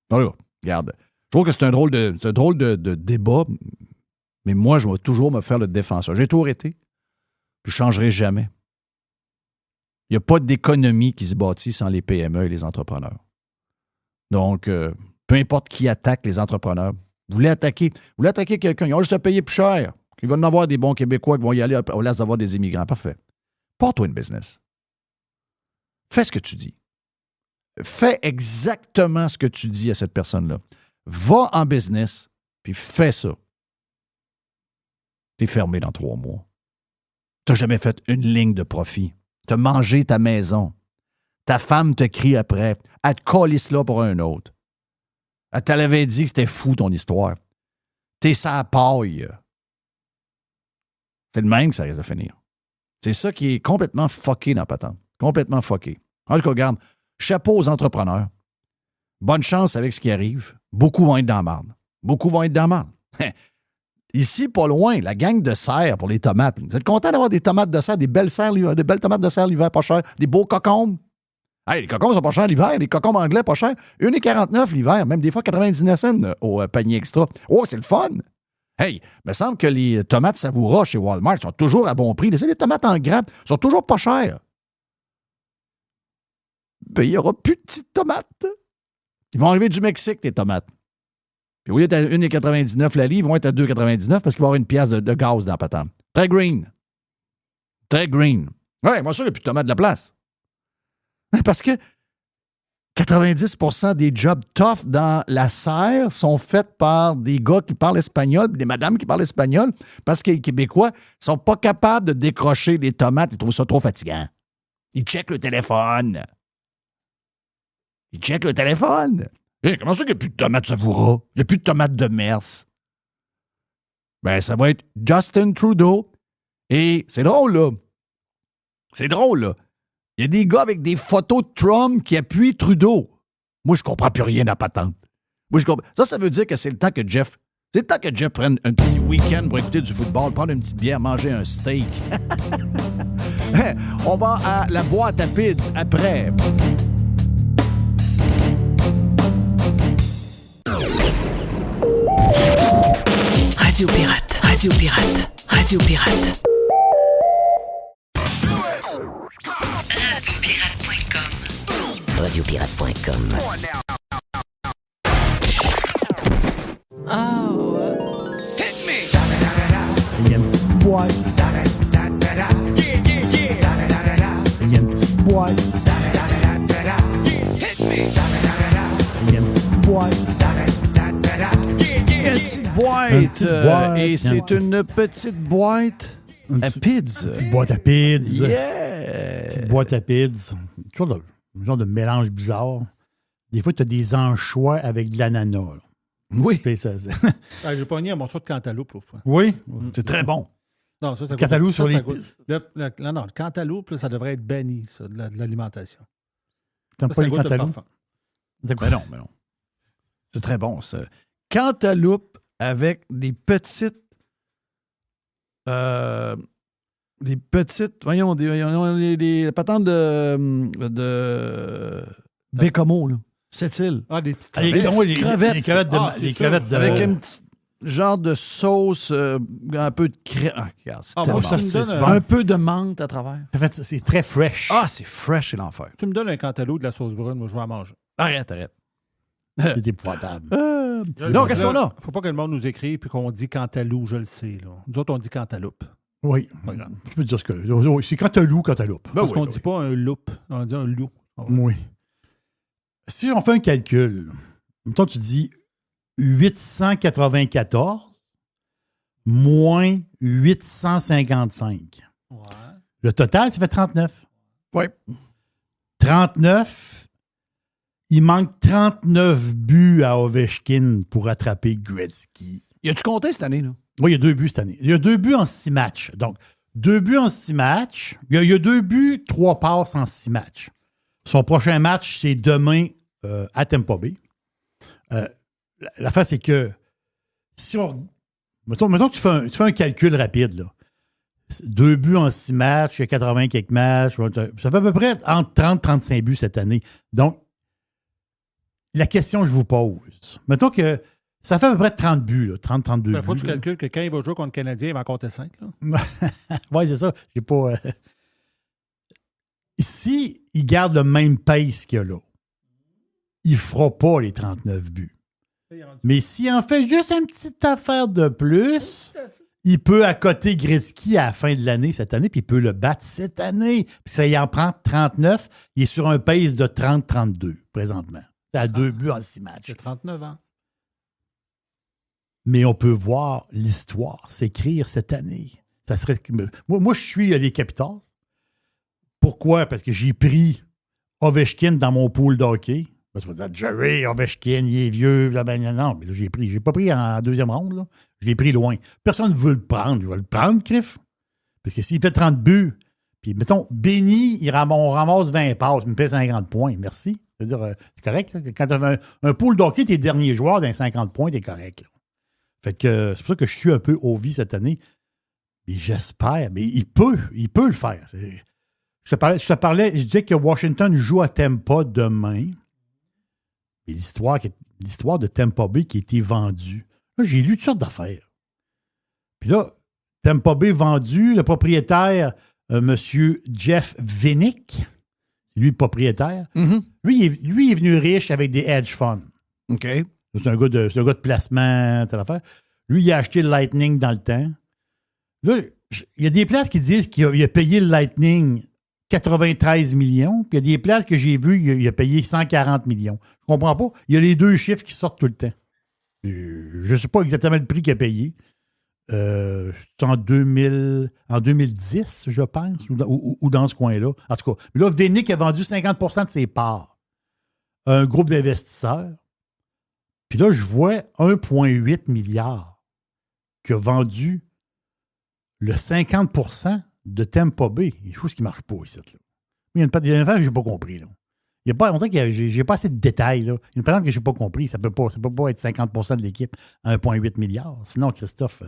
Voilà, regarde. Je trouve que c'est un drôle de débat, mais moi, je vais toujours me faire le défenseur. J'ai toujours été, puis je ne changerai jamais. Il n'y a pas d'économie qui se bâtit sans les PME et les entrepreneurs. Donc, peu importe qui attaque les entrepreneurs, vous voulez attaquer quelqu'un, ils ont juste à payer plus cher. Il va y en avoir des bons Québécois qui vont y aller au lieu d'avoir des immigrants. Parfait. Porte-toi une business. Fais ce que tu dis. Fais exactement ce que tu dis à cette personne-là. Va en business, puis fais ça. T'es fermé dans 3 mois. T'as jamais fait une ligne de profit. T'as mangé ta maison. Ta femme te crie après. Elle te calisse là pour un autre. Elle te l'avait dit que c'était fou ton histoire. T'es sa paille. C'est le même que ça risque de finir. C'est ça qui est complètement fucké dans la patente. Complètement fucké. En tout cas, regarde, chapeau aux entrepreneurs. Bonne chance avec ce qui arrive. Beaucoup vont être dans la marde. Beaucoup vont être dans la marde. Ici, pas loin, la gang de serre pour les tomates. Vous êtes content d'avoir des tomates de serre, des belles tomates de serre l'hiver pas cher, des beaux cocombes? Hey, les cocombes sont pas chers l'hiver, les cocombes anglais pas chers. 1,49 l'hiver, même des fois 99 cents au panier extra. Oh, c'est le fun! Hey, il me semble que les tomates Savoura chez Walmart sont toujours à bon prix. Les tomates en grappe sont toujours pas chères. Ben, il n'y aura plus de petites tomates. Ils vont arriver du Mexique, tes tomates. Puis au lieu d'être à 1,99 la livre, ils vont être à 2,99 parce qu'il va y avoir une pièce de gaz dans la patente. Très green. Très green. Ouais, moi, ça, il n'y a plus de tomates de la place. Parce que 90% des jobs tough dans la serre sont faits par des gars qui parlent espagnol, des madames qui parlent espagnol, parce que les Québécois ne sont pas capables de décrocher les tomates. Ils trouvent ça trop fatigant. Ils checkent le téléphone. Hey, comment ça qu'il n'y a plus de tomates Savoura? Il n'y a plus de tomates de Mers. Ben, ça va être Justin Trudeau. Et c'est drôle, là. Il y a des gars avec des photos de Trump qui appuient Trudeau. Moi, je comprends plus rien à patente. Ça veut dire que c'est le temps que Jeff prenne un petit week-end pour écouter du football, prendre une petite bière, manger un steak. On va à la boîte à pids après. Radio Pirate. Radiopirate.com. Il y a une petite boîte. Il y a une petite boîte. Il y a une petite boîte. Une petite boîte. Et c'est une petite boîte à pids. Petite boîte à pids. Yeah! Petite boîte à pids. Un genre de mélange bizarre. Des fois, tu as des anchois avec de l'ananas. Là. Oui. J'ai pogné un morceau de cantaloupe l'autre fois. Oui. C'est très bon. Non, ça Cantaloupe sur les... le cantaloupe, là, ça devrait être banni, ça, de l'alimentation. T'aimes pas les goûte le cantaloupes? parfum. Mais non. C'est très bon, ça. Cantaloupe avec des petites... des petites, voyons, des patentes de Bécamo, là. Sept-îles. Ah, des petites Les crevettes. les crevettes de. Ah, c'est les sûr. crevettes de. Avec un petit genre de sauce, un peu de crème. Ah, regarde, c'est Ah, tellement moi, bon. si tu me donnes Un peu de menthe à travers. En fait, c'est très fresh. Ah, c'est fresh, c'est l'enfer. Tu me donnes un cantaloupe de la sauce brune, moi, je vais en manger. Arrête. C'est épouvantable. Non, qu'est-ce qu'on a? Faut pas que le monde nous écrive puis qu'on dit cantaloupe, je le sais. Là. Nous autres, on dit cantaloupe. Oui. Je peux te dire ce que. C'est quand t'as loup, quand t'as loupe. Parce qu'on dit pas un loup, on dit un loup. Oui. Si on fait un calcul, mettons, tu dis 894 moins 855. Ouais. Le total, ça fait 39. Oui. 39. Il manque 39 buts à Ovechkin pour attraper Gretzky. Y a-tu compté cette année, là? Oui, il y a 2 buts cette année. Il y a 2 buts en 6 matchs. Donc, 2 buts en 6 matchs. Il y a 2 buts, 3 passes en 6 matchs. Son prochain match, c'est demain à Tampa Bay. L'affaire, c'est que si on. Mettons que tu fais un calcul rapide, là. 2 buts en 6 matchs, il y a 80 quelques matchs. Ça fait à peu près entre 30 et 35 buts cette année. Donc, la question que je vous pose, mettons que ça fait à peu près 30 buts, 30-32 buts. Il faut que tu calcules que quand il va jouer contre le Canadien, il va en compter 5. Oui, c'est ça. J'ai pas. Si il garde le même pace qu'il y a là, il ne fera pas les 39 buts. Mais s'il en fait juste une petite affaire de plus, il peut accoter Gretzky à la fin de l'année cette année, puis il peut le battre cette année. Puis ça y en prend 39. Il est sur un pace de 30-32 présentement. C'est à 2 buts en 6 matchs. J'ai 39 ans. Mais on peut voir l'histoire s'écrire cette année. Ça serait... Moi, je suis les Capitals. Pourquoi? Parce que j'ai pris Ovechkin dans mon pool d'hockey. Là, tu vas dire, Jerry, Ovechkin, il est vieux. Non, mais là, j'ai pas pris en deuxième ronde. Là. Je l'ai pris loin. Personne ne veut le prendre. Je vais le prendre, Criff. Parce que s'il fait 30 buts, puis mettons, Benny, on ramasse 20 passes, il me fait 50 points. Merci. Je veux dire, c'est correct. Là. Quand tu as un pool d'hockey, tes derniers joueurs dans 50 points, t'es correct. Là. Fait que c'est pour ça que je suis un peu au vie cette année. Mais j'espère. Mais il peut le faire. Je te parlais, je disais que Washington joue à Tampa demain. Et l'histoire de Tampa Bay qui a été vendue. Là, j'ai lu toutes sortes d'affaires. Puis là, Tampa Bay vendu, le propriétaire, M. Jeff Vinik, c'est lui le propriétaire. Mm-hmm. Lui, il est venu riche avec des hedge funds. OK. C'est un gars de placement, telle affaire. Lui, il a acheté le Lightning dans le temps. Là, il y a des places qui disent qu'il a payé le Lightning 93 millions, puis il y a des places que j'ai vues, il a payé 140 millions. Je comprends pas. Il y a les deux chiffres qui sortent tout le temps. Je ne sais pas exactement le prix qu'il a payé. C'est en 2010, je pense, ou dans ce coin-là. En tout cas, là, Vinik a vendu 50% de ses parts à un groupe d'investisseurs. Puis là, je vois 1,8 milliard qui a vendu le 50% de Tampa Bay. Il y a des choses qui ne marchent pas ici. Là. Il y a une affaire que je n'ai pas compris. Là. Il y a pas longtemps que j'ai pas assez de détails. Là. Il y a une patente que je n'ai pas compris. Ça ne peut pas être 50% de l'équipe à 1,8 milliard. Sinon, Christophe,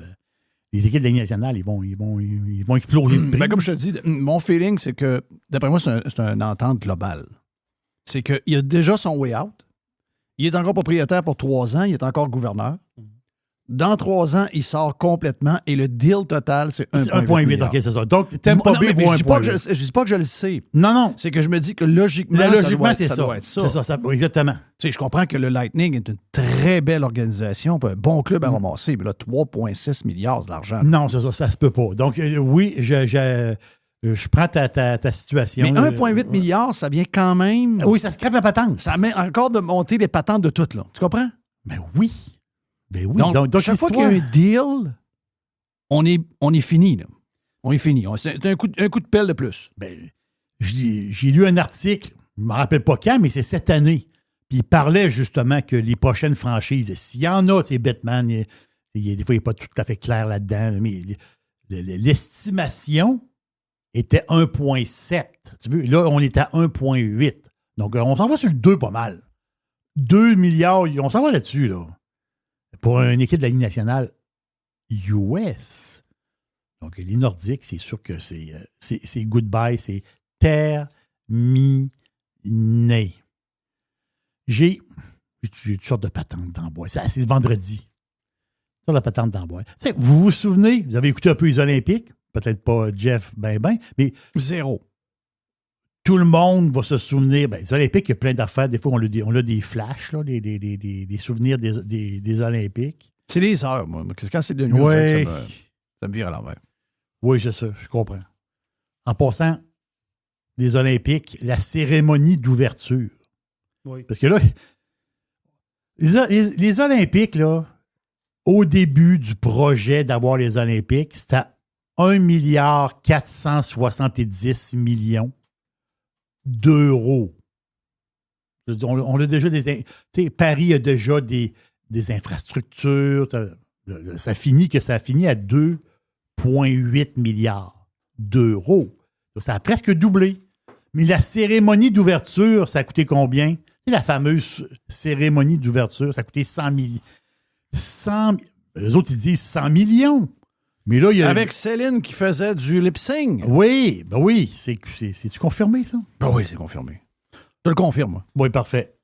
les équipes de la Ligue nationale, ils vont exploser de prix. Ben, comme je te dis, mon feeling, c'est que, d'après moi, c'est une entente globale. C'est qu'il a déjà son way out. Il est encore propriétaire pour 3 ans. Il est encore gouverneur. Dans 3 ans, il sort complètement et le deal total, c'est 1,8. OK, c'est ça. Donc, Tampa Bay vaut 1,8. Je dis pas que je le sais. Non. C'est que je me dis que logiquement, c'est ça. doit être ça. C'est ça, exactement. Tu sais, je comprends que le Lightning est une très belle organisation, un bon club à ramasser, mais là, 3,6 milliards, c'est de l'argent. Non, c'est ça se peut pas. Donc, oui, je prends ta situation. Mais 1,8 milliard, ça vient quand même... Oui, ça scrape la patente. Ça met encore de monter les patentes de toutes, là. Tu comprends? Ben oui. Donc chaque fois qu'il y a un deal, on est fini, là. On est fini. C'est un coup de pelle de plus. Ben, j'ai lu un article, je ne me rappelle pas quand, mais c'est cette année. Puis il parlait justement que les prochaines franchises, s'il y en a, c'est Batman, des fois, il n'est pas tout à fait clair là-dedans, mais l'estimation était 1,7. Tu veux, là, on est à 1,8. Donc, on s'en va sur le 2 pas mal. 2 milliards, on s'en va là-dessus, là. Pour une équipe de la Ligue nationale US. Donc, les Nordiques, c'est sûr que c'est goodbye, c'est terminé. J'ai toutes sortes de patentes dans le bois. C'est le vendredi. Sur la patente dans le bois. Vous vous souvenez, vous avez écouté un peu les Olympiques, peut-être pas Jeff, mais Zéro. tout le monde va se souvenir. Les Olympiques, il y a plein d'affaires. Des fois, on a des flashs, là, des souvenirs des Olympiques. C'est les heures, moi. Quand c'est de nuit, Ouais. ça me vire à l'envers. Oui, c'est ça, je comprends. En passant, les Olympiques, la cérémonie d'ouverture. Oui. Parce que là, les Olympiques, là, au début du projet d'avoir les Olympiques, c'était 1,470 milliard d'euros. On a déjà Paris a déjà des infrastructures. Ça finit à 2,8 milliards d'euros. Ça a presque doublé. Mais la cérémonie d'ouverture, ça a coûté combien? C'est la fameuse cérémonie d'ouverture, ça a coûté 100 millions. Les autres, ils disent 100 millions. Mais là, il y a... Avec Céline qui faisait du lip-sync. Oui, ben oui. C'est-tu confirmé, ça? Ben oui, c'est confirmé. Je le confirme, moi. Oui, parfait.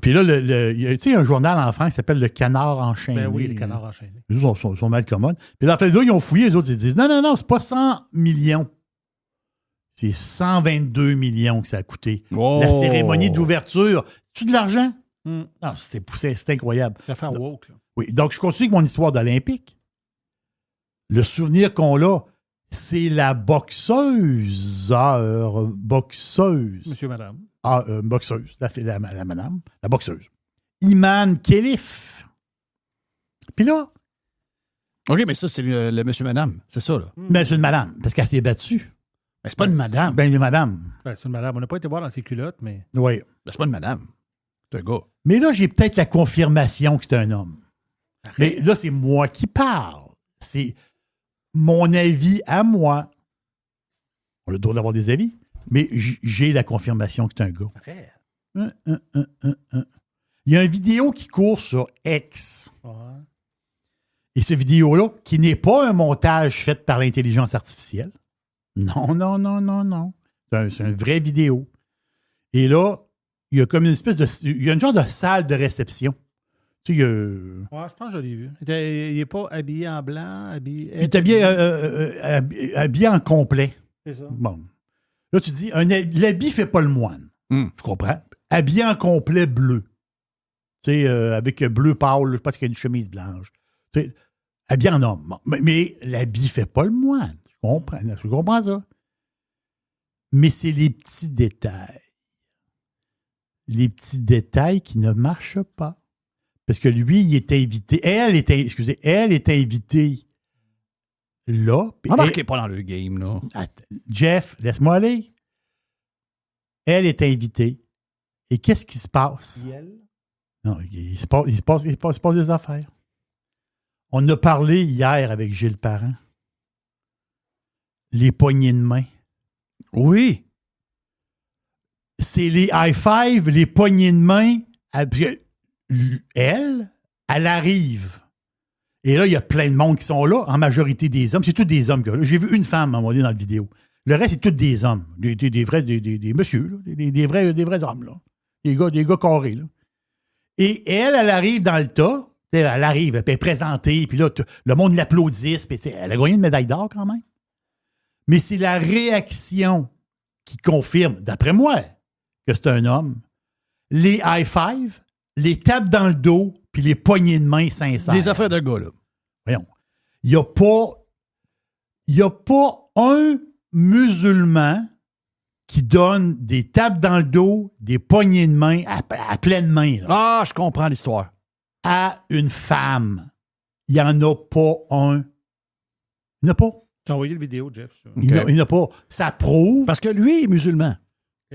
Puis là, il y a un journal en France qui s'appelle Le Canard enchaîné. Ben oui, les canards enchaînés. Les autres sont mal commodes. Puis là, en fait, là, ils ont fouillé, les autres, ils disent non, c'est pas 100 millions. C'est 122 millions que ça a coûté. Oh. La cérémonie d'ouverture. C'est-tu de l'argent? Mm. Non, c'est incroyable. L'affaire woke, là. Oui, donc je continue avec mon histoire d'Olympique. Le souvenir qu'on a, c'est la boxeuse. Monsieur, madame. Boxeuse. La madame. La boxeuse. Iman Khelif. Puis là, OK, mais ça, c'est le monsieur-madame. C'est ça, là. ben, c'est une madame, parce qu'elle s'est battue. Ben, c'est pas une madame. Ben, une madame. Ben, c'est une madame. On n'a pas été voir dans ses culottes, mais. Oui. Ben, c'est pas une madame. C'est un gars. Mais là, j'ai peut-être la confirmation que c'est un homme. Mais là, c'est moi qui parle. C'est mon avis à moi. On a le droit d'avoir des avis, mais j'ai la confirmation que c'est un gars. Arrête. Il y a une vidéo qui court sur X. Ouais. Et cette vidéo-là, qui n'est pas un montage fait par l'intelligence artificielle. Non. C'est une vraie vidéo. Et là, il y a comme une espèce de... Il y a une genre de salle de réception. Tu sais, Ouais, je pense que je l'ai vu. Il n'est pas habillé en blanc, habillé. il est habillé en complet. C'est ça. Bon. Là, tu dis, l'habit ne fait pas le moine. Je comprends. Habillé en complet bleu. Tu sais, avec bleu pâle, je pense qu'il y a une chemise blanche. Tu sais, habillé en homme. Bon. Mais l'habit ne fait pas le moine. Je comprends ça. Mais c'est les petits détails. Les petits détails qui ne marchent pas. Parce que lui, il est invité. Elle est invitée là. Embarquez pas dans le game, là. Jeff, laisse-moi aller. Elle est invitée. Et qu'est-ce qui se passe? Non, il se passe des affaires. On a parlé hier avec Gilles Parent. Les poignées de main. Oui. C'est les high-five, les poignées de main. Elle arrive. Et là, il y a plein de monde qui sont là, en majorité des hommes. C'est tous des hommes. J'ai vu une femme à un moment donné dans la vidéo. Le reste, c'est tous des hommes. Des vrais messieurs, là. Des vrais hommes. Là. Des gars carrés. Là. Et elle arrive dans le tas. Elle arrive, elle est présentée, puis là, le monde l'applaudit. Puis elle a gagné une médaille d'or quand même. Mais c'est la réaction qui confirme, d'après moi, que c'est un homme. Les high-five, les tapes dans le dos, puis les poignées de main sincères. Des affaires de gars, là. Voyons. Il n'y a pas un musulman qui donne des tapes dans le dos, des poignées de main à pleine main. Là, Ah, je comprends l'histoire. à une femme. Il n'y en a pas un. Il n'y en a pas. Tu as envoyé le vidéo, Jeff. Ça. Il n'y en a pas. Ça prouve. Parce que lui est musulman.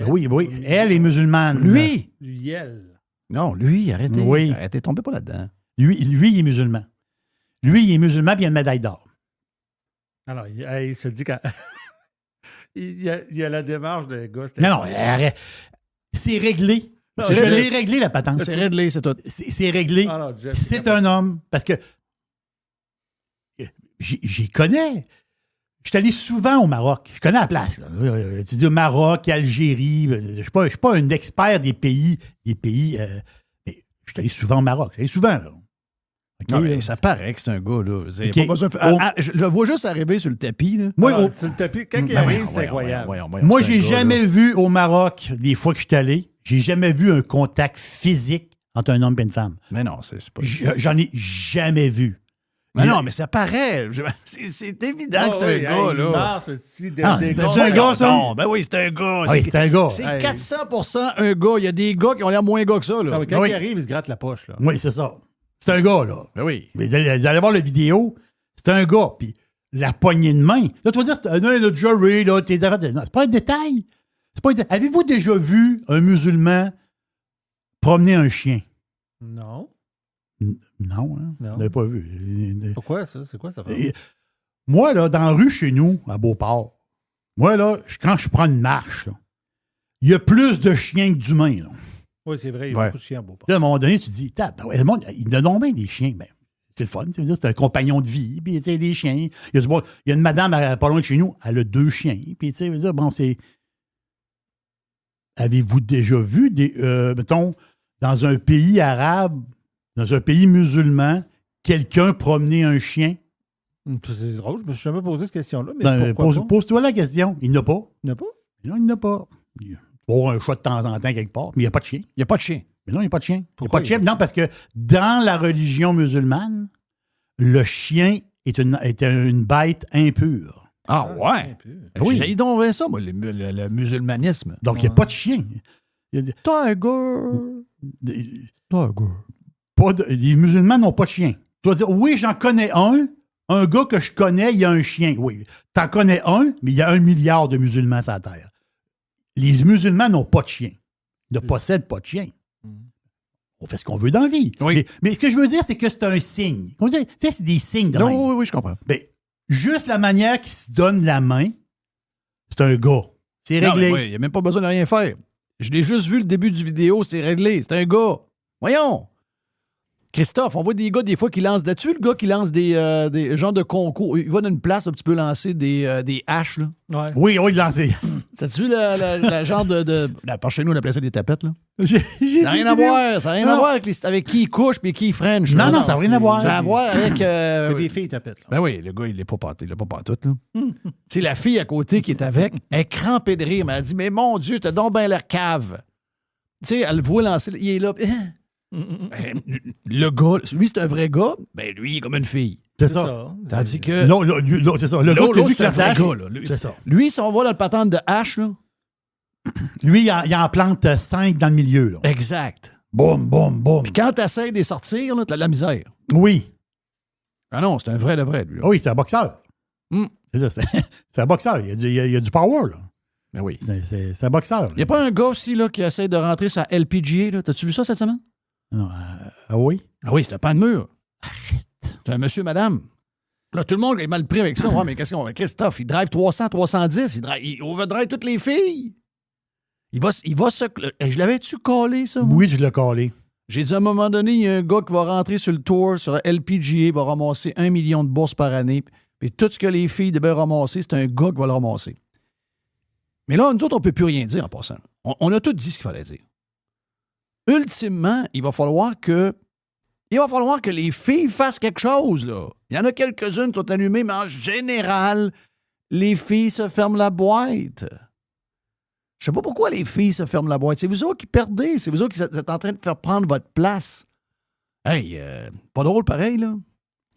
Oui. Elle est musulmane. Lui. Du Yel. Non, lui, arrêtez. Oui. Arrêtez, tombez pas là-dedans. Lui, il est musulman. Lui, il est musulman, puis il a une médaille d'or. Alors, il se dit qu'il y a la démarche de gars. Non, arrête. C'est réglé. Non, Je je- l'ai réglé, la patente. C'est réglé, c'est tout. C'est réglé. Alors, Jeff, C'est un homme. Parce que. j'y connais. Je suis allé souvent au Maroc. Je connais la place. Là. Tu dis Maroc, Algérie. Je ne suis pas un expert des pays. Mais je suis allé souvent au Maroc. Je suis allé souvent, là. Non, OK, mais là, ça paraît que c'est un gars, là. OK. Pas besoin de- je le vois juste arriver sur le tapis, là. Moi, Sur le tapis, quand il Ben arrive, voyons, c'est incroyable. voyons, voyons, moi, c'est un j'ai gars, jamais là. vu au Maroc, des fois que je suis allé, j'ai jamais vu un contact physique entre un homme et une femme. Mais non, c'est pas. J'en ai jamais vu. Mais non, mais ça paraît. C'est évident que c'est un gars, Il là. marche aussi des Ah, des c'est gars. un gars, ça? Non, ben oui, c'est un gars. Ah oui, c'est un gars. C'est Hey. 400% un gars. Il y a des gars qui ont l'air moins gars que ça, là. Ah oui, quand Oui. il arrive, il se gratte la poche. Là. Oui, c'est ça. C'est un gars, là. Ben oui. Mais vous allez voir la vidéo, c'est un gars. Puis la poignée de main. Là, tu vas dire, non, il a déjà ri, là, t'es non, c'est pas un détail. C'est pas un détail. Avez-vous déjà vu un musulman promener un chien? Non. Non, hein? Non. Vous n'avez pas vu. Pourquoi ça? C'est quoi ça? Et moi, là, dans la rue chez nous, à Beauport, moi, là, quand je prends une marche, là, il y a plus de chiens que d'humains, là. Oui, c'est vrai, il y a Ouais. beaucoup de chiens beaux. Là, à un moment donné, tu te dis, le monde, il en a bien des chiens. Ben, c'est le fun, tu veux dire, c'est un compagnon de vie, puis tu sais, des chiens. Il y a une madame pas loin de chez nous, elle a 2 chiens, puis tu sais, veux dire, bon, c'est. Avez-vous déjà vu mettons, dans un pays arabe, dans un pays musulman, quelqu'un promener un chien? C'est drôle, je me suis jamais posé cette question-là, mais Ben, pourquoi pas? pose-toi la question. Il n'y en a pas. Il n'y en a pas? Non, il n'y en a pas. Il y a un chat de temps en temps quelque part, mais il n'y a pas de chien. Il n'y a pas de chien. Mais non, il n'y a pas de chien. Il n'y a Pourquoi pas de chien. Non, parce que dans la religion musulmane, le chien est une bête impure. Ah, ouais. Oui. J'ai donc vu ça, moi, le musulmanisme. Donc, il n'y a pas de chien. Tiger. Les musulmans n'ont pas de chien. Tu vas dire, oui, j'en connais un gars que je connais, il y a un chien. Oui, t'en connais un, mais il y a 1 milliard de musulmans sur la Terre. Les musulmans n'ont pas de chien. Ils ne possèdent pas de chien. On fait ce qu'on veut dans la vie. Oui. Mais ce que je veux dire, c'est que c'est un signe. Tu sais, c'est des signes de même. Non, oui, je comprends. Ben, juste la manière qu'il se donne la main, c'est un gars. C'est Non, réglé. mais oui, il n'y a même pas besoin de rien faire. Je l'ai juste vu le début du vidéo, c'est réglé. C'est un gars. Voyons. Christophe, on voit des gars des fois qui lancent là-dessus, le gars qui lance des genres de concours. Il va dans une place où tu peux lancer des haches, là. Ouais. Oui, il lancé. T'as-tu vu le genre de par chez nous, on appelait ça des tapettes, là? J'ai Ça n'a rien à voir. Ça n'a rien à Non. voir avec qui il couche et qui il French. là. Non, ça n'a rien à voir. Ça a à voir avec. Il y a des filles tapettes. Là. Ben oui, le gars, il l'a pas pâté. Il l'a pas pâté, là. Tu sais, la fille à côté qui est avec, elle est crampée de rire. Mais elle dit, mais mon Dieu, t'as donc bien l'air cave. Tu sais, elle le voit lancer. Il est là. Ben, le gars, lui, c'est un vrai gars. Ben, lui, il est comme une fille. C'est ça. Tandis que. Non, c'est ça. Le gars L'autre, que t'as vu c'est un que la vrai flash, gars, là. Lui, c'est ça. lui, si on va dans le patente de hache, là. Lui, il en plante 5 dans le milieu. Là. Exact. Boum, boum, boum. Puis quand t'essaies de les sortir, là, t'as de la misère. Oui. Ah non, c'est un vrai de vrai, lui. Là. Oui, c'est un boxeur. Mm. C'est ça, c'est un boxeur. Il y a du power, là. Ben oui. C'est un boxeur. Il n'y a pas un gars aussi là, qui essaie de rentrer sa LPGA. Là. T'as-tu vu ça cette semaine? Non, ah oui? Ah oui, c'est un pan de mur. Arrête. C'est un monsieur, madame. Là, tout le monde est mal pris avec ça. Ouais, mais qu'est-ce qu'on fait? Christophe, il drive 300, 310. Il overdrive toutes les filles. Il va se... Je l'avais-tu collé, ça, moi? Oui, je l'ai collé. J'ai dit à un moment donné, il y a un gars qui va rentrer sur le tour, sur LPGA, va ramasser 1 million de bourses par année. Puis tout ce que les filles devaient ramasser, c'est un gars qui va le ramasser. Mais là, nous autres, on ne peut plus rien dire en passant. On a tout dit ce qu'il fallait dire. Ultimement, il va falloir que les filles fassent quelque chose, là. Il y en a quelques-unes qui sont allumées, mais en général, les filles se ferment la boîte. Je sais pas pourquoi les filles se ferment la boîte. C'est vous autres qui perdez. C'est vous autres qui êtes en train de faire prendre votre place. Hey, pas drôle pareil, là.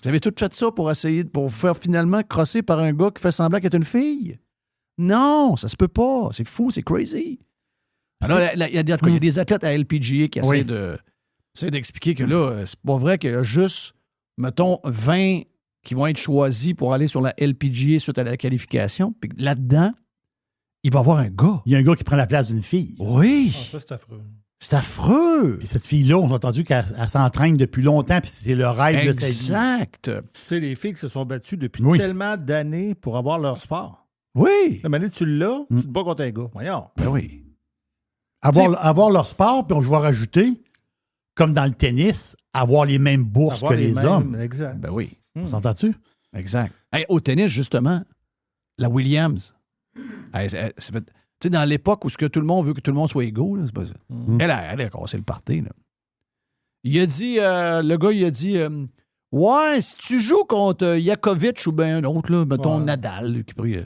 Vous avez tout fait ça pour vous faire finalement crosser par un gars qui fait semblant qu'il est une fille? Non, ça se peut pas. C'est fou, c'est crazy. Alors, il y a des athlètes à LPGA qui essaient d'expliquer que là, c'est pas vrai qu'il y a juste, mettons, 20 qui vont être choisis pour aller sur la LPGA suite à la qualification. Puis là-dedans, il va y avoir un gars. Il y a un gars qui prend la place d'une fille. Oui. Ah, ça, c'est affreux. C'est affreux. Puis cette fille-là, on a entendu qu'elle s'entraîne depuis longtemps, puis c'est le rêve de sa vie. Exact. Tu sais, les filles qui se sont battues depuis Oui. tellement d'années pour avoir leur sport. Oui. La manière tu l'as, tu te bats contre un gars. Voyons. Ben oui. Avoir leur sport, puis je vais rajouter, comme dans le tennis, avoir les mêmes bourses Avoir que les mêmes- hommes. Exact. Ben oui. On s'entend-tu? Exact. Hey, au tennis, justement, la Williams, ça fait... Tu sais, dans l'époque où tout le monde veut que tout le monde soit égaux, là, c'est pas ça. Elle a cassé le party. Là. Il a dit, le gars, il a dit, ouais, si tu joues contre Djokovic ou bien un autre, là, mettons Nadal, qui prie.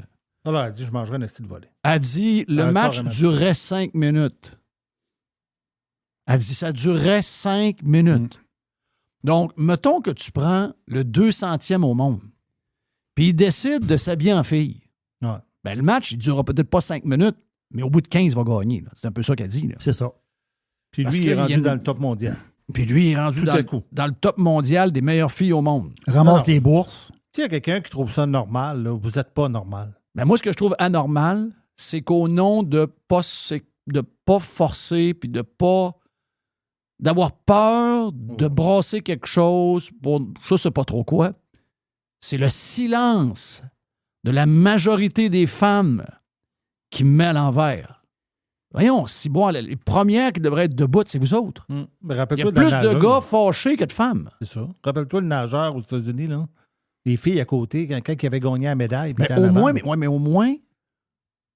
Alors, elle a dit, je mangerai un esti de volley. Elle dit, le match carrément durait 5 minutes. Elle dit, ça durait 5 minutes. Donc, mettons que tu prends le 200e au monde, puis il décide de s'habiller en fille. Ouais. Ben, le match, il ne durera peut-être pas 5 minutes, mais au bout de 15, il va gagner. Là. C'est un peu ça qu'elle dit. Là. C'est ça. Puis Parce lui, il est que rendu il y a dans le top mondial. Puis lui, il est rendu Tout à coup. dans le top mondial des meilleures filles au monde. Ramasse Non. les bourses. S'il y a quelqu'un qui trouve ça normal, là, vous n'êtes pas normal. Ben, moi, ce que je trouve anormal, c'est qu'au nom de pas forcer puis d'avoir peur de brasser quelque chose pour je sais pas trop quoi, c'est le silence de la majorité des femmes qui me met à l'envers. Voyons, si bon, les premières qui devraient être debout, c'est vous autres. Mais Il y a rappelle-toi plus la de nageuse. gars fâchés que de femmes. C'est ça. Rappelle-toi le nageur aux États-Unis, là. Les filles à côté, quand il avait gagné la médaille. puis Mais était en au, avant. moins, mais au moins,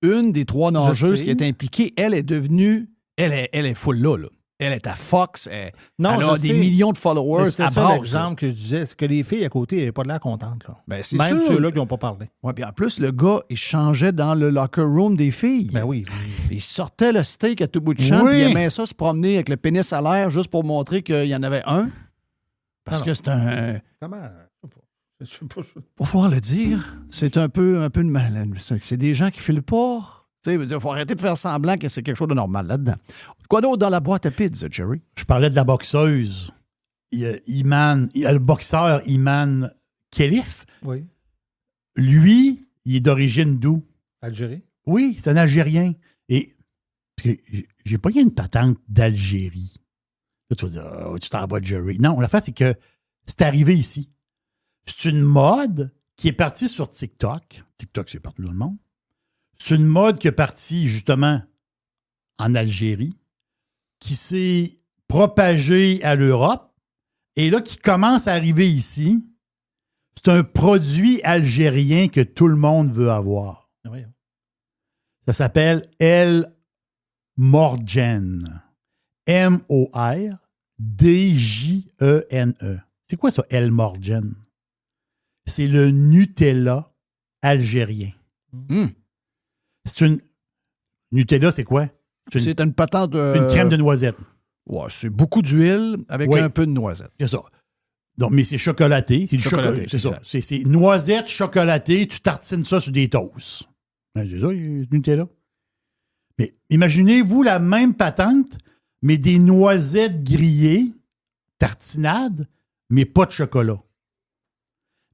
une des 3 nageuses sais. qui est impliquée, elle est devenue... Elle est full là. Elle est à Fox. Non, elle a je des sais. millions de Mais followers. c'était à ça brasse, l'exemple que je disais, c'est que les filles à côté n'avaient pas de l'air contentes. Là. Ben, c'est Même sûr. ceux-là qui n'ont pas parlé. Ouais, puis en plus, le gars, il changeait dans le locker room des filles. Ben oui. Il sortait le steak à tout bout de champ, Oui. puis il aimait ça se promener avec le pénis à l'air juste pour montrer qu'il y en avait un. Parce Ah que c'est un... Comment? Je sais pas. Faut falloir le dire. C'est un peu une malade. C'est des gens qui filent pas. Il faut arrêter de faire semblant que c'est quelque chose de normal là-dedans. Quoi d'autre dans la boîte à pizza, Jerry? Je parlais de la boxeuse. Il y a le boxeur Iman Khelif. Oui. Lui, il est d'origine d'où? Algérie. Oui, c'est un Algérien. Et parce que j'ai pas eu une patente d'Algérie. Là, tu vas dire, tu t'en vas de Jerry. Non, la face, c'est que c'est arrivé ici. C'est une mode qui est partie sur TikTok. TikTok, c'est partout dans le monde. C'est une mode qui est partie, justement, en Algérie, qui s'est propagée à l'Europe, et là, qui commence à arriver ici. C'est un produit algérien que tout le monde veut avoir. Oui. Ça s'appelle El Morgen. M-O-R-D-J-E-N-E. C'est quoi ça, El Morgen? C'est le Nutella algérien. C'est une... Nutella, c'est quoi? C'est une patente... Une crème de noisette. Ouais, c'est beaucoup d'huile avec Oui. un peu de noisette. C'est ça. Donc, mais c'est chocolaté. C'est du Chocolaté, c'est ça. exact. C'est noisette chocolatée. Tu tartines ça sur des toasts. Ben, c'est ça, du Nutella. Mais imaginez-vous la même patente, mais des noisettes grillées, tartinades, mais pas de chocolat.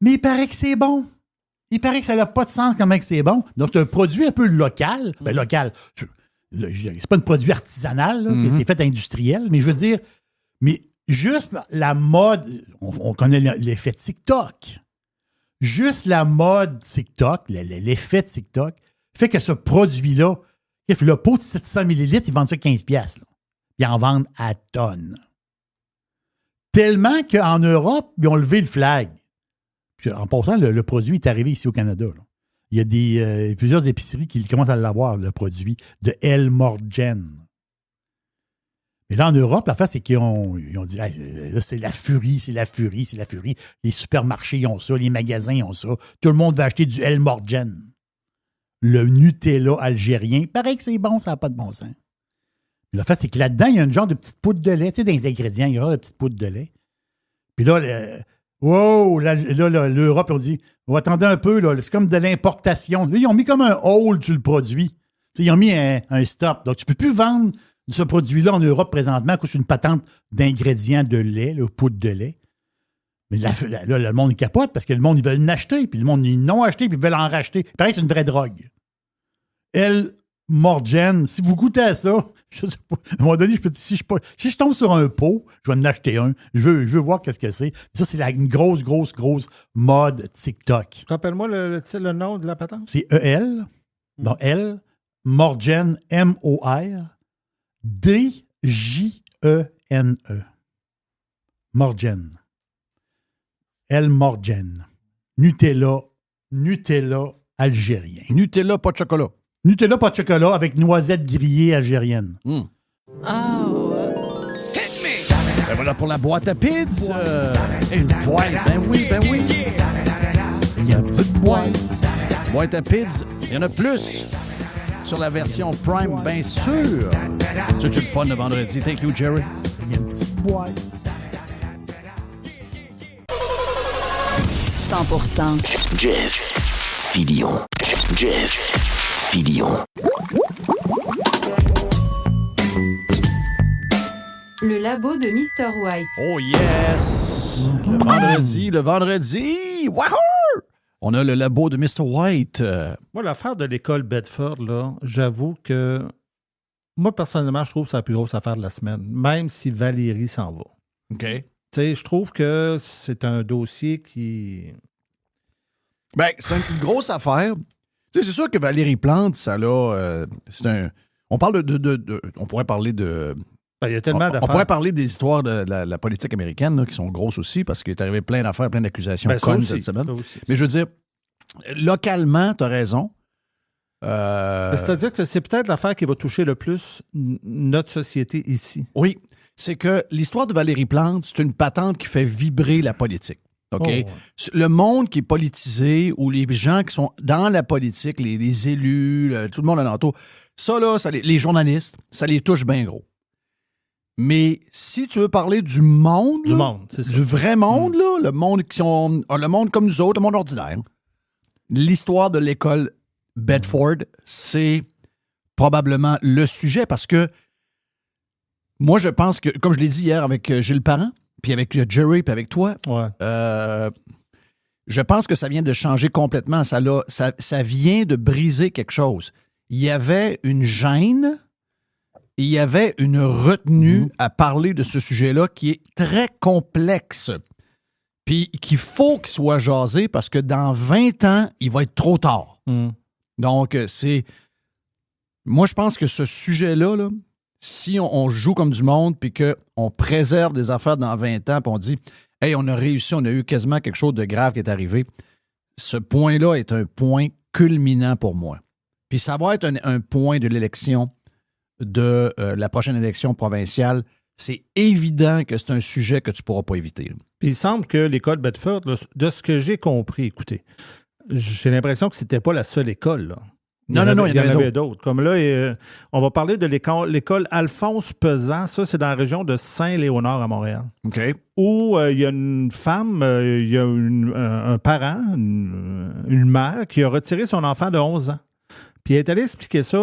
Mais il paraît que c'est bon. Il paraît que ça n'a pas de sens comment que c'est bon. Donc, c'est un produit un peu local. Ben, local. C'est pas un produit artisanal, là. C'est fait industriel. Mais je veux dire, mais juste la mode, on connaît l'effet TikTok. Juste la mode TikTok, l'effet TikTok, fait que ce produit-là, le pot de 700 ml, ils vendent ça 15$. Là. Ils en vendent à tonnes. Tellement qu'en Europe, ils ont levé le flag. Puis, en passant, le produit est arrivé ici au Canada. Là. Il y a plusieurs épiceries qui commencent à l'avoir, le produit de El Morgen. Mais là, en Europe, l'affaire, c'est qu'ils ont dit hey, là, c'est la furie, c'est la furie, c'est la furie. Les supermarchés ont ça, les magasins ont ça. Tout le monde va acheter du El Morgen. Le Nutella algérien. Pareil que c'est bon, ça n'a pas de bon sens. L'affaire, c'est que là-dedans, il y a une genre de petite poudre de lait. Tu sais, dans les ingrédients, il y aura une petite poudre de lait. Puis là, l'Europe, on dit attendez un peu, là, c'est comme de l'importation. Là, ils ont mis comme un hold sur le produit. Tu sais, ils ont mis un stop. Donc, tu ne peux plus vendre ce produit-là en Europe présentement à cause d'une patente d'ingrédients de lait, là, poudre de lait. Mais là, le monde capote parce que le monde, ils veulent l'acheter, puis le monde, ils l'ont acheté, puis ils veulent en racheter. Pareil, c'est une vraie drogue. El Morgen, si vous goûtez à ça, je sais pas, à un moment donné, si je tombe sur un pot, je vais en acheter un. Je veux voir qu'est-ce que c'est. Ça, c'est une grosse mode TikTok. Rappelle-moi le nom de la patente. C'est EL, donc El Morgen, M-O-R-D-J-E-N-E. Morgen. El Morgen. Nutella algérien. Nutella, pas de chocolat. Nutella, pas de chocolat, avec noisettes grillées algériennes. Ben voilà pour la boîte à pids. Une boîte, ben oui. Il y a une petite boîte. Boîte à pids, il y en a plus sur la version Prime, bien sûr. C'est le fun le vendredi. Thank you, Jerry. Il y a une petite boîte. 100% Jeff Fillion. Le labo de Mr. White. Oh yes! Le vendredi! Wahoo! On a le labo de Mr. White. Moi, l'affaire de l'école Bedford, là, j'avoue que moi, personnellement, je trouve que c'est la plus grosse affaire de la semaine, même si Valérie s'en va. OK. Tu sais, je trouve que c'est un dossier qui... Ben, c'est une grosse affaire. Tu sais, c'est sûr que Valérie Plante, ça là, c'est un... On parle on pourrait parler de... Ben, il y a tellement On d'affaires. pourrait parler des histoires de la politique américaine là, qui sont grosses aussi parce qu'il est arrivé plein d'affaires, plein d'accusations Ben, ça connes aussi, cette semaine. ça aussi. Mais je veux dire, localement, tu as raison. C'est-à-dire que c'est peut-être l'affaire qui va toucher le plus notre société ici. Oui, c'est que l'histoire de Valérie Plante, c'est une patente qui fait vibrer la politique. OK? Oh, ouais. Le monde qui est politisé ou les gens qui sont dans la politique, les élus, tout le monde alentour, ça, là, les journalistes, ça les touche bien gros. Mais si tu veux parler du monde, Du monde, c'est ça. du vrai monde, là, le monde le monde comme nous autres, le monde ordinaire, l'histoire de l'école Bedford, c'est probablement le sujet parce que moi, je pense que, comme je l'ai dit hier avec Gilles Parent, puis avec Jerry, puis avec toi, Ouais. je pense que ça vient de changer complètement. Ça vient de briser quelque chose. Il y avait une gêne, il y avait une retenue à parler de ce sujet-là qui est très complexe. Puis qu'il faut qu'il soit jasé parce que dans 20 ans, il va être trop tard. Donc, moi, je pense que ce sujet-là, là, si on joue comme du monde puis qu'on préserve des affaires dans 20 ans puis on dit « Hey, on a réussi, on a eu quasiment quelque chose de grave qui est arrivé », ce point-là est un point culminant pour moi. Puis ça va être un point de l'élection, de la prochaine élection provinciale. C'est évident que c'est un sujet que tu ne pourras pas éviter. Là. Puis il semble que l'école Bedford, là, de ce que j'ai compris, écoutez, j'ai l'impression que c'était pas la seule école, là. Il y en avait d'autres. Comme là, on va parler de l'école Alphonse Pesant. Ça, c'est dans la région de Saint-Léonard à Montréal. OK. Où il y a une femme, il y a un parent, une mère qui a retiré son enfant de 11 ans. Puis elle est allée expliquer ça.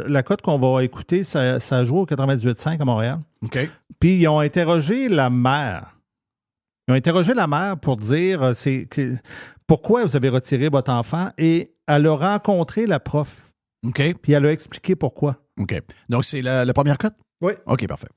La cote qu'on va écouter, ça a joué au 98.5 à Montréal. OK. Puis ils ont interrogé la mère. Pour dire pourquoi vous avez retiré votre enfant et elle a rencontré la prof. OK. Puis elle a expliqué pourquoi. OK. Donc, c'est la première cote? Oui. OK, parfait.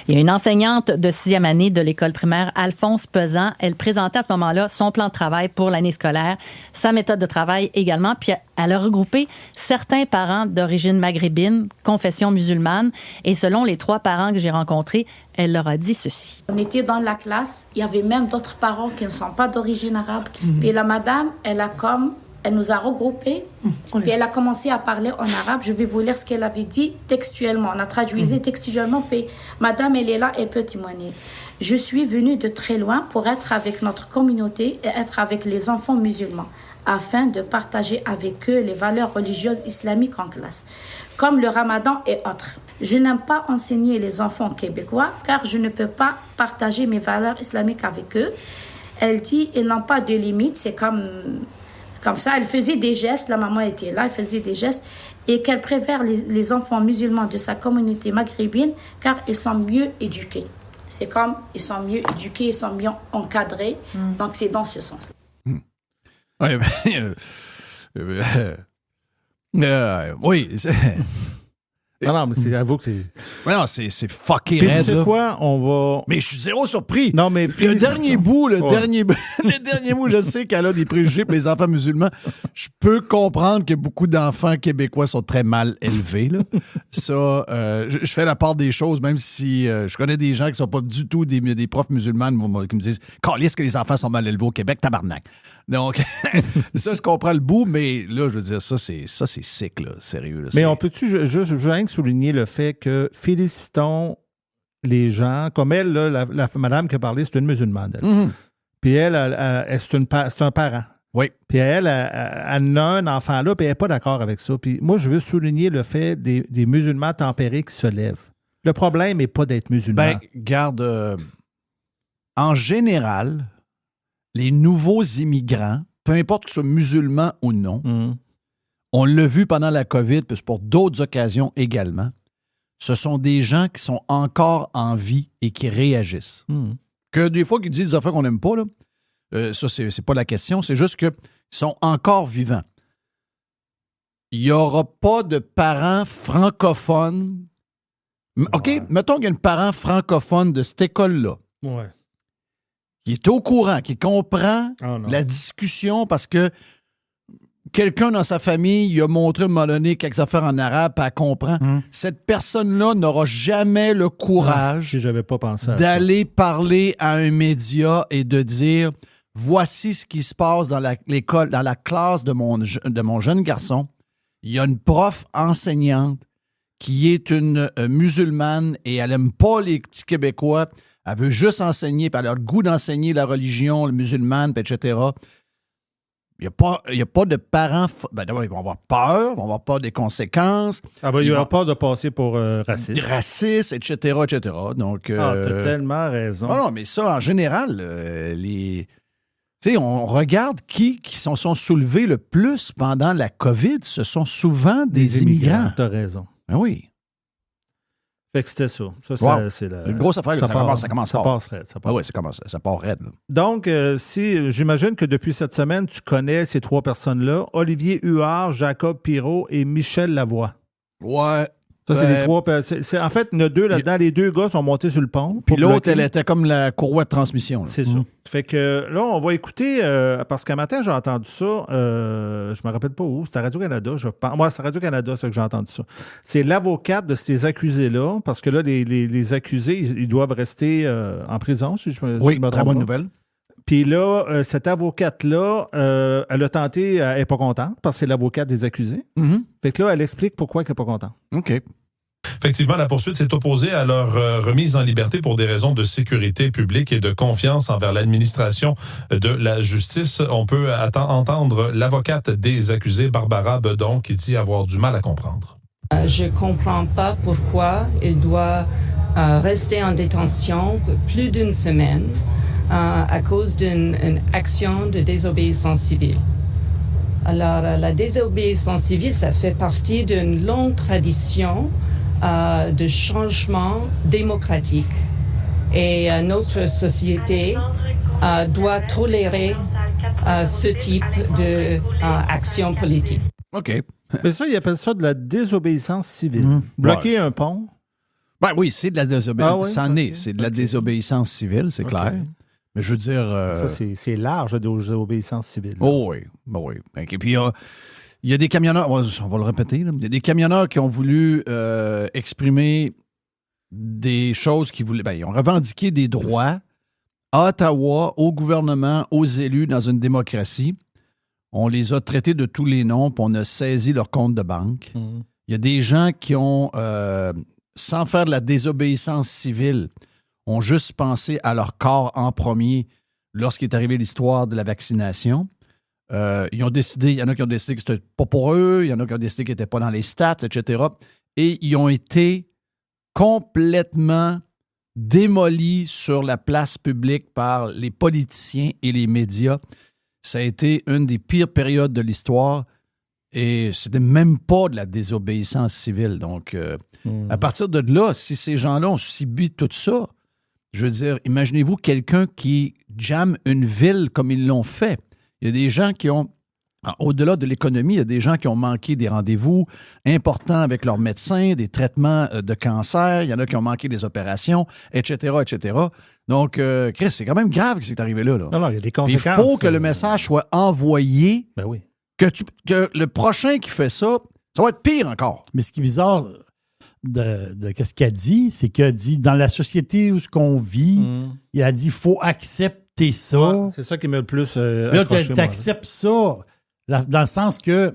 Il y a une enseignante de 6e année de l'école primaire, Alphonse Pesant. Elle présentait à ce moment-là son plan de travail pour l'année scolaire, sa méthode de travail également. Puis elle a regroupé certains parents d'origine maghrébine, confession musulmane. Et selon les 3 parents que j'ai rencontrés, elle leur a dit ceci. On était dans la classe, il y avait même d'autres parents qui ne sont pas d'origine arabe. Puis la madame, elle nous a regroupés, puis elle a commencé à parler en arabe. Je vais vous lire ce qu'elle avait dit textuellement. On a traduit textuellement, puis madame, elle est là, elle peut témoigner. Je suis venue de très loin pour être avec notre communauté et être avec les enfants musulmans, afin de partager avec eux les valeurs religieuses islamiques en classe, comme le ramadan et autres. Je n'aime pas enseigner les enfants québécois, car je ne peux pas partager mes valeurs islamiques avec eux. Elle dit, ils n'ont pas de limites, c'est comme ça, elle faisait des gestes, la maman était là, elle faisait des gestes, et qu'elle préfère les enfants musulmans de sa communauté maghrébine car ils sont mieux éduqués. C'est comme, ils sont mieux éduqués, ils sont mieux encadrés, donc c'est dans ce sens. Ouais, oui, Non, mais j'avoue que c'est... Ouais, non, c'est fucké Puis raide, tu sais là. quoi? On va... Mais je suis zéro surpris. Non, mais Le dernier bout, Ouais. le dernier bout, je sais qu'elle a des préjugés pour les enfants musulmans. Je peux comprendre que beaucoup d'enfants québécois sont très mal élevés, là. Ça, je fais la part des choses, même si je connais des gens qui sont pas du tout des profs musulmans qui me disent « Calisse que les enfants sont mal élevés au Québec, tabarnak! » Donc, ça, je comprends le bout, mais là, je veux dire, ça, c'est sick, là, sérieux. Là, Mais on peut-tu juste souligner le fait que félicitons les gens, comme elle, là, la madame qui a parlé, c'est une musulmane. Elle. Mhm. Puis elle c'est un parent. Oui. Puis elle a un enfant là, puis elle n'est pas d'accord avec ça. Puis moi, je veux souligner le fait des musulmans tempérés qui se lèvent. Le problème n'est pas d'être musulman. Ben, garde, en général, les nouveaux immigrants, peu importe qu'ils soient musulmans ou non, on l'a vu pendant la COVID, puis pour d'autres occasions également, ce sont des gens qui sont encore en vie et qui réagissent. Que des fois, qu'ils disent des affaires qu'on n'aime pas, là, ça, c'est pas la question, c'est juste qu'ils sont encore vivants. Il n'y aura pas de parents francophones. OK, mettons qu'il y a un parent francophone de cette école-là. Ouais. Qui est au courant, qui comprend Oh non. la discussion parce que quelqu'un dans sa famille il a montré à un moment donné quelques affaires en arabe, puis elle comprend. Cette personne-là n'aura jamais le courage si j'avais pas pensé à d'aller parler à un média et de dire « Voici ce qui se passe dans l'école, dans la classe de mon jeune garçon. Il y a une prof enseignante qui est une musulmane et elle n'aime pas les petits Québécois. Elle veut juste enseigner, puis elle a le goût d'enseigner la religion, le musulmane, puis etc. » Il n'y a pas de parents... Ben d'abord, ils vont avoir peur, ils vont avoir peur des conséquences. Ah ben, il y aura peur de passer pour raciste. Raciste, etc., etc. Donc, t'as tellement raison. Non, mais ça, en général, tu sais, on regarde qui sont soulevés le plus pendant la COVID. Ce sont souvent des immigrants. T'as raison. Ah oui. Fait que c'était ça. Ça, Wow. c'est la... Une grosse affaire, ça commence fort. passe raide. Ah oui, ça part raide. Là. Donc, j'imagine que depuis cette semaine, tu connais ces trois personnes-là, Olivier Huard, Jacob Pirot et Michel Lavoie. Ouais. Ça, c'est les trois. En fait, il y en a deux là-dedans. Les deux gars sont montés sur le pont. Puis l'autre, bloquer. elle était comme la courroie de transmission. Là. C'est ça. Fait que là, on va écouter, parce qu'un matin, j'ai entendu ça, je me rappelle pas où, c'était à Radio-Canada, je pense. Moi, c'est à Radio-Canada, ça que j'ai entendu ça. C'est l'avocate de ces accusés-là, parce que là, les accusés, ils doivent rester en prison, si je me Oui, me très trompe bonne pas. nouvelle. Puis là, cette avocate-là, elle a tenté, elle n'est pas contente, parce que c'est l'avocate des accusés. Mm-hmm. Fait que là, elle explique pourquoi elle n'est pas contente. OK. Effectivement, la poursuite s'est opposée à leur remise en liberté pour des raisons de sécurité publique et de confiance envers l'administration de la justice. On peut entendre l'avocate des accusés, Barbara Bedon, qui dit avoir du mal à comprendre. Je ne comprends pas pourquoi il doit rester en détention pour plus d'une semaine à cause d'une action de désobéissance civile. Alors, la désobéissance civile, ça fait partie d'une longue tradition de changement démocratique. Et notre société doit tolérer ce type d'action politique. OK. Mais ça, ils appellent ça de la désobéissance civile. Bloquer un pont. Ben oui, c'est de la désobéissance. Ah oui? Ça en est. C'est de la désobéissance civile, c'est clair. Mais je veux dire... Ça, c'est large, la désobéissance civile. Oh oui, ben oui. Et puis, il y a des camionneurs, on va le répéter, là, il y a des camionneurs qui ont voulu exprimer des choses qu'ils voulaient. Ben, ils ont revendiqué des droits à Ottawa, au gouvernement, aux élus dans une démocratie. On les a traités de tous les noms, puis on a saisi leur compte de banque. Il y a des gens qui ont, sans faire de la désobéissance civile, ont juste pensé à leur corps en premier lorsqu'est arrivée l'histoire de la vaccination. Ils ont décidé, il y en a qui ont décidé que c'était pas pour eux, il y en a qui ont décidé qu'ils n'étaient pas dans les stats, etc. Et ils ont été complètement démolis sur la place publique par les politiciens et les médias. Ça a été une des pires périodes de l'histoire et c'était même pas de la désobéissance civile. Donc, à partir de là, si ces gens-là ont subi tout ça, je veux dire, imaginez-vous quelqu'un qui jamme une ville comme ils l'ont fait. Il y a des gens qui ont Au-delà de l'économie, il y a des gens qui ont manqué des rendez-vous importants avec leurs médecins, des traitements de cancer, il y en a qui ont manqué des opérations, etc., etc. Donc, Chris, c'est quand même grave que c'est arrivé là. Non, il y a des conséquences. Il faut que le message soit envoyé, ben oui. que le prochain qui fait ça, ça va être pire encore. Mais ce qui est bizarre de ce qu'elle dit, c'est qu'elle dit, dans la société où ce qu'on vit, il a dit, il faut accepter ça. Ouais, c'est ça qui m'a le plus là, tu acceptes ça. Dans le sens que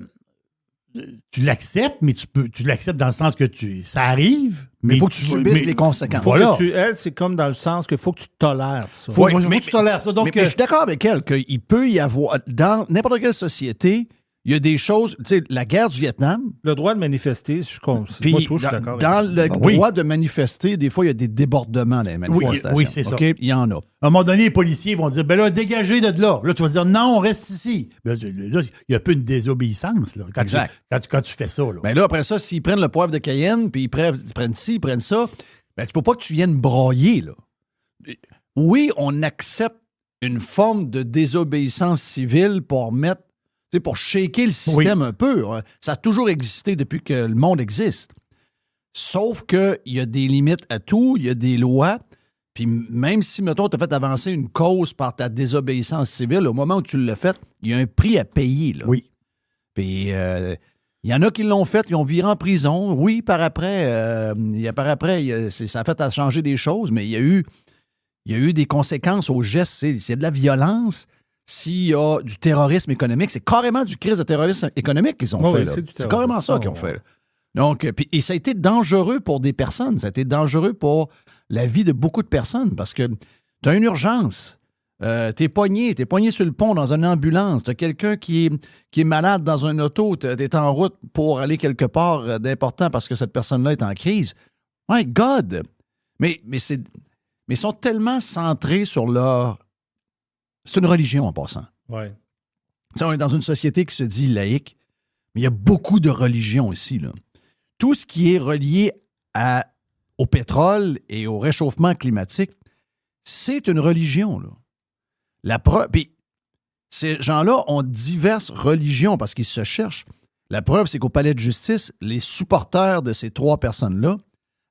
tu l'acceptes, mais tu l'acceptes dans le sens que ça arrive. Mais il faut que tu subisses les conséquences. Voilà. Elle, c'est comme dans le sens qu'il faut que tu tolères ça. Faut que tu tolères ça. Donc, mais je suis d'accord avec elle qu'il peut y avoir, dans n'importe quelle société, il y a des choses, tu sais, la guerre du Vietnam. Le droit de manifester, je suis d'accord. Dans le droit de manifester, des fois, il y a des débordements dans les manifestations. Oui, c'est ça. Okay? Il y en a. À un moment donné, les policiers vont dire, ben là, dégagez de là. Là, tu vas dire, non, on reste ici. Là, il y a un peu une désobéissance là, quand tu fais ça. Là. Ben là, après ça, s'ils prennent le poivre de Cayenne, puis ils prennent ci, ils prennent ça, ben tu peux pas que tu viennes broyer, là. Oui, on accepte une forme de désobéissance civile pour mettre, pour shaker le système un peu. Ça a toujours existé depuis que le monde existe. Sauf qu'il y a des limites à tout, il y a des lois, puis même si, mettons, tu as fait avancer une cause par ta désobéissance civile, au moment où tu l'as fait, il y a un prix à payer. Là. Oui. Puis il y en a qui l'ont fait, ils ont viré en prison. Oui, par après, ça a fait à changer des choses, mais il y a eu des conséquences aux gestes. C'est de la violence. S'il y a du terrorisme économique, c'est carrément du crise de terrorisme économique qu'ils ont fait. Là. C'est carrément ça qu'ils ont fait. Là. Donc, et ça a été dangereux pour des personnes. Ça a été dangereux pour la vie de beaucoup de personnes parce que tu as une urgence. T'es pogné sur le pont dans une ambulance. Tu as quelqu'un qui est malade dans un auto. Tu es en route pour aller quelque part d'important parce que cette personne-là est en crise. My God! Mais ils sont tellement centrés sur leur... C'est une religion en passant. Ouais. On est dans une société qui se dit laïque, mais il y a beaucoup de religions ici. Là. Tout ce qui est relié au pétrole et au réchauffement climatique, c'est une religion. Là. Puis ces gens-là ont diverses religions parce qu'ils se cherchent. La preuve, c'est qu'au palais de justice, les supporters de ces trois personnes-là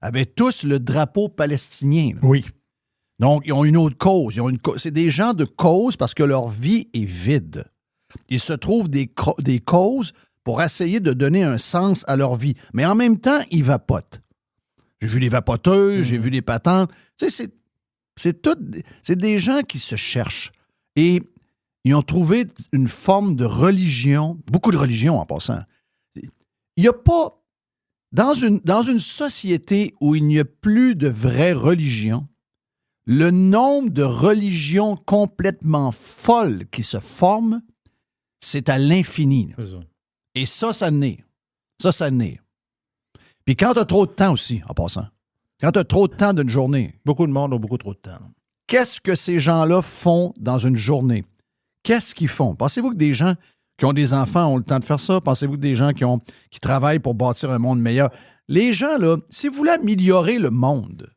avaient tous le drapeau palestinien. Là. Oui. Donc, ils ont une autre cause. C'est des gens de cause parce que leur vie est vide. Ils se trouvent des causes pour essayer de donner un sens à leur vie. Mais en même temps, ils vapotent. J'ai vu les vapoteuses, j'ai vu les patentes. Tu sais, c'est des gens qui se cherchent. Et ils ont trouvé une forme de religion, beaucoup de religions en passant. Il n'y a pas... Dans une société où il n'y a plus de vraie religion, le nombre de religions complètement folles qui se forment, c'est à l'infini. Et ça naît. Ça naît. Puis quand tu as trop de temps aussi, en passant, quand tu as trop de temps d'une journée... Beaucoup de monde a beaucoup trop de temps. Qu'est-ce que ces gens-là font dans une journée? Qu'est-ce qu'ils font? Pensez-vous que des gens qui ont des enfants ont le temps de faire ça? Pensez-vous que des gens qui travaillent pour bâtir un monde meilleur? Les gens, là, si vous voulez améliorer le monde...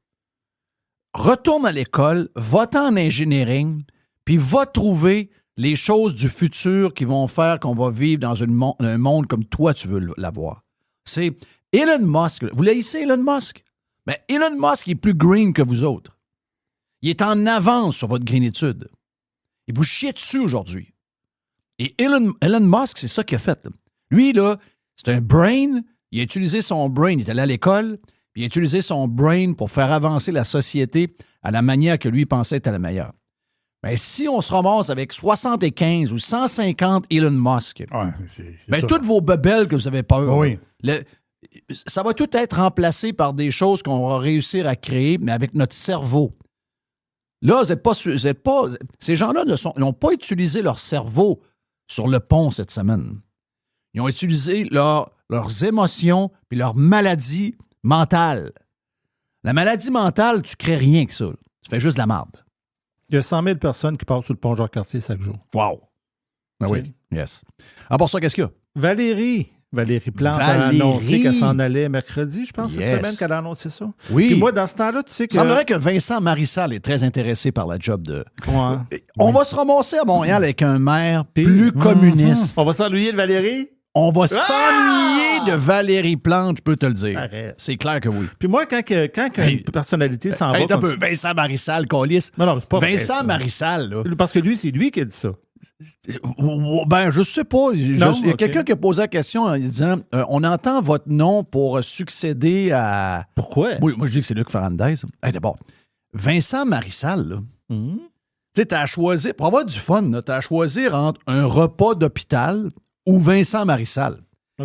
Retourne à l'école, va-t'en en engineering, puis va trouver les choses du futur qui vont faire qu'on va vivre dans un monde comme toi, tu veux l'avoir. C'est Elon Musk. Vous l'haïssez, Elon Musk? Mais Elon Musk est plus green que vous autres. Il est en avance sur votre greenitude. Il vous chie dessus aujourd'hui. Et Elon Musk, c'est ça qu'il a fait. Là. Lui, là, c'est un brain. Il a utilisé son brain. Il est allé à l'école. Il a utilisé son brain pour faire avancer la société à la manière que lui pensait être la meilleure. Mais si on se ramasse avec 75 ou 150 Elon Musk, toutes vos bebelles que vous avez peur, ça va tout être remplacé par des choses qu'on va réussir à créer, mais avec notre cerveau. Là, ces gens-là n'ont pas utilisé leur cerveau sur le pont cette semaine. Ils ont utilisé leurs émotions et leurs maladies mentale. La maladie mentale, tu crées rien que ça. Là. Tu fais juste de la merde. Il y a 100 000 personnes qui passent sur le pont Jacques-Cartier chaque jour. Wow! Ben oui, yes. À part ça, qu'est-ce qu'il y a? Valérie, Valérie Plante a annoncé qu'elle s'en allait mercredi, je pense, cette semaine qu'elle a annoncé ça. Oui. Puis moi, dans ce temps-là, tu sais que... Il semblerait que Vincent Marissal est très intéressé par la job de... Ouais. On va se ramasser à Montréal avec un maire plus communiste. On va s'ennuyer de Valérie? On va s'ennuyer de Valérie Plante, je peux te le dire. Arrête. C'est clair que oui. Puis moi, quand une personnalité s'en va... Un peu, Vincent Marissal, câlisse. Non, c'est pas Vincent Marissal, là. Parce que lui, c'est lui qui a dit ça. Ben, je sais pas. Il y a quelqu'un qui a posé la question en disant on entend votre nom pour succéder à. Pourquoi? Oui, moi, je dis que c'est Luc Ferrandez. D'abord, Vincent Marissal, là. Tu sais, t'as à choisir, pour avoir du fun, t'as à choisir entre un repas d'hôpital ou Vincent Marissal.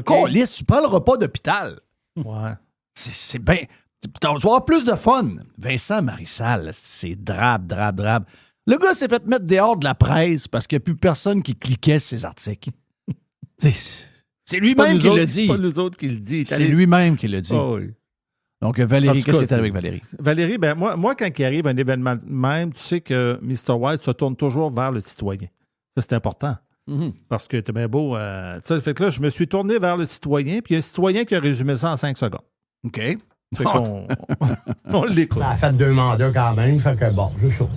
Câlisse, tu prends le repas d'hôpital. Ouais. C'est bien. Tu vas avoir plus de fun. Vincent Marissal, c'est drabe. Le gars s'est fait mettre dehors de la presse parce qu'il n'y a plus personne qui cliquait sur ses articles. C'est lui-même qui le dit. C'est pas nous autres qui le dit. C'est lui-même qui le dit. Oh, oui. Donc, Valérie, qu'est-ce qui est avec Valérie? Valérie, ben moi, quand il arrive un événement même, tu sais que Mr. White se tourne toujours vers le citoyen. Ça, c'est important. Parce que t'es bien beau. Ça fait que là, je me suis tourné vers le citoyen, puis il y a un citoyen qui a résumé ça en 5 secondes. OK. Fait qu'on on l'écoute. Ça a fait 2 mandats quand même, fait que bon, c'est ça.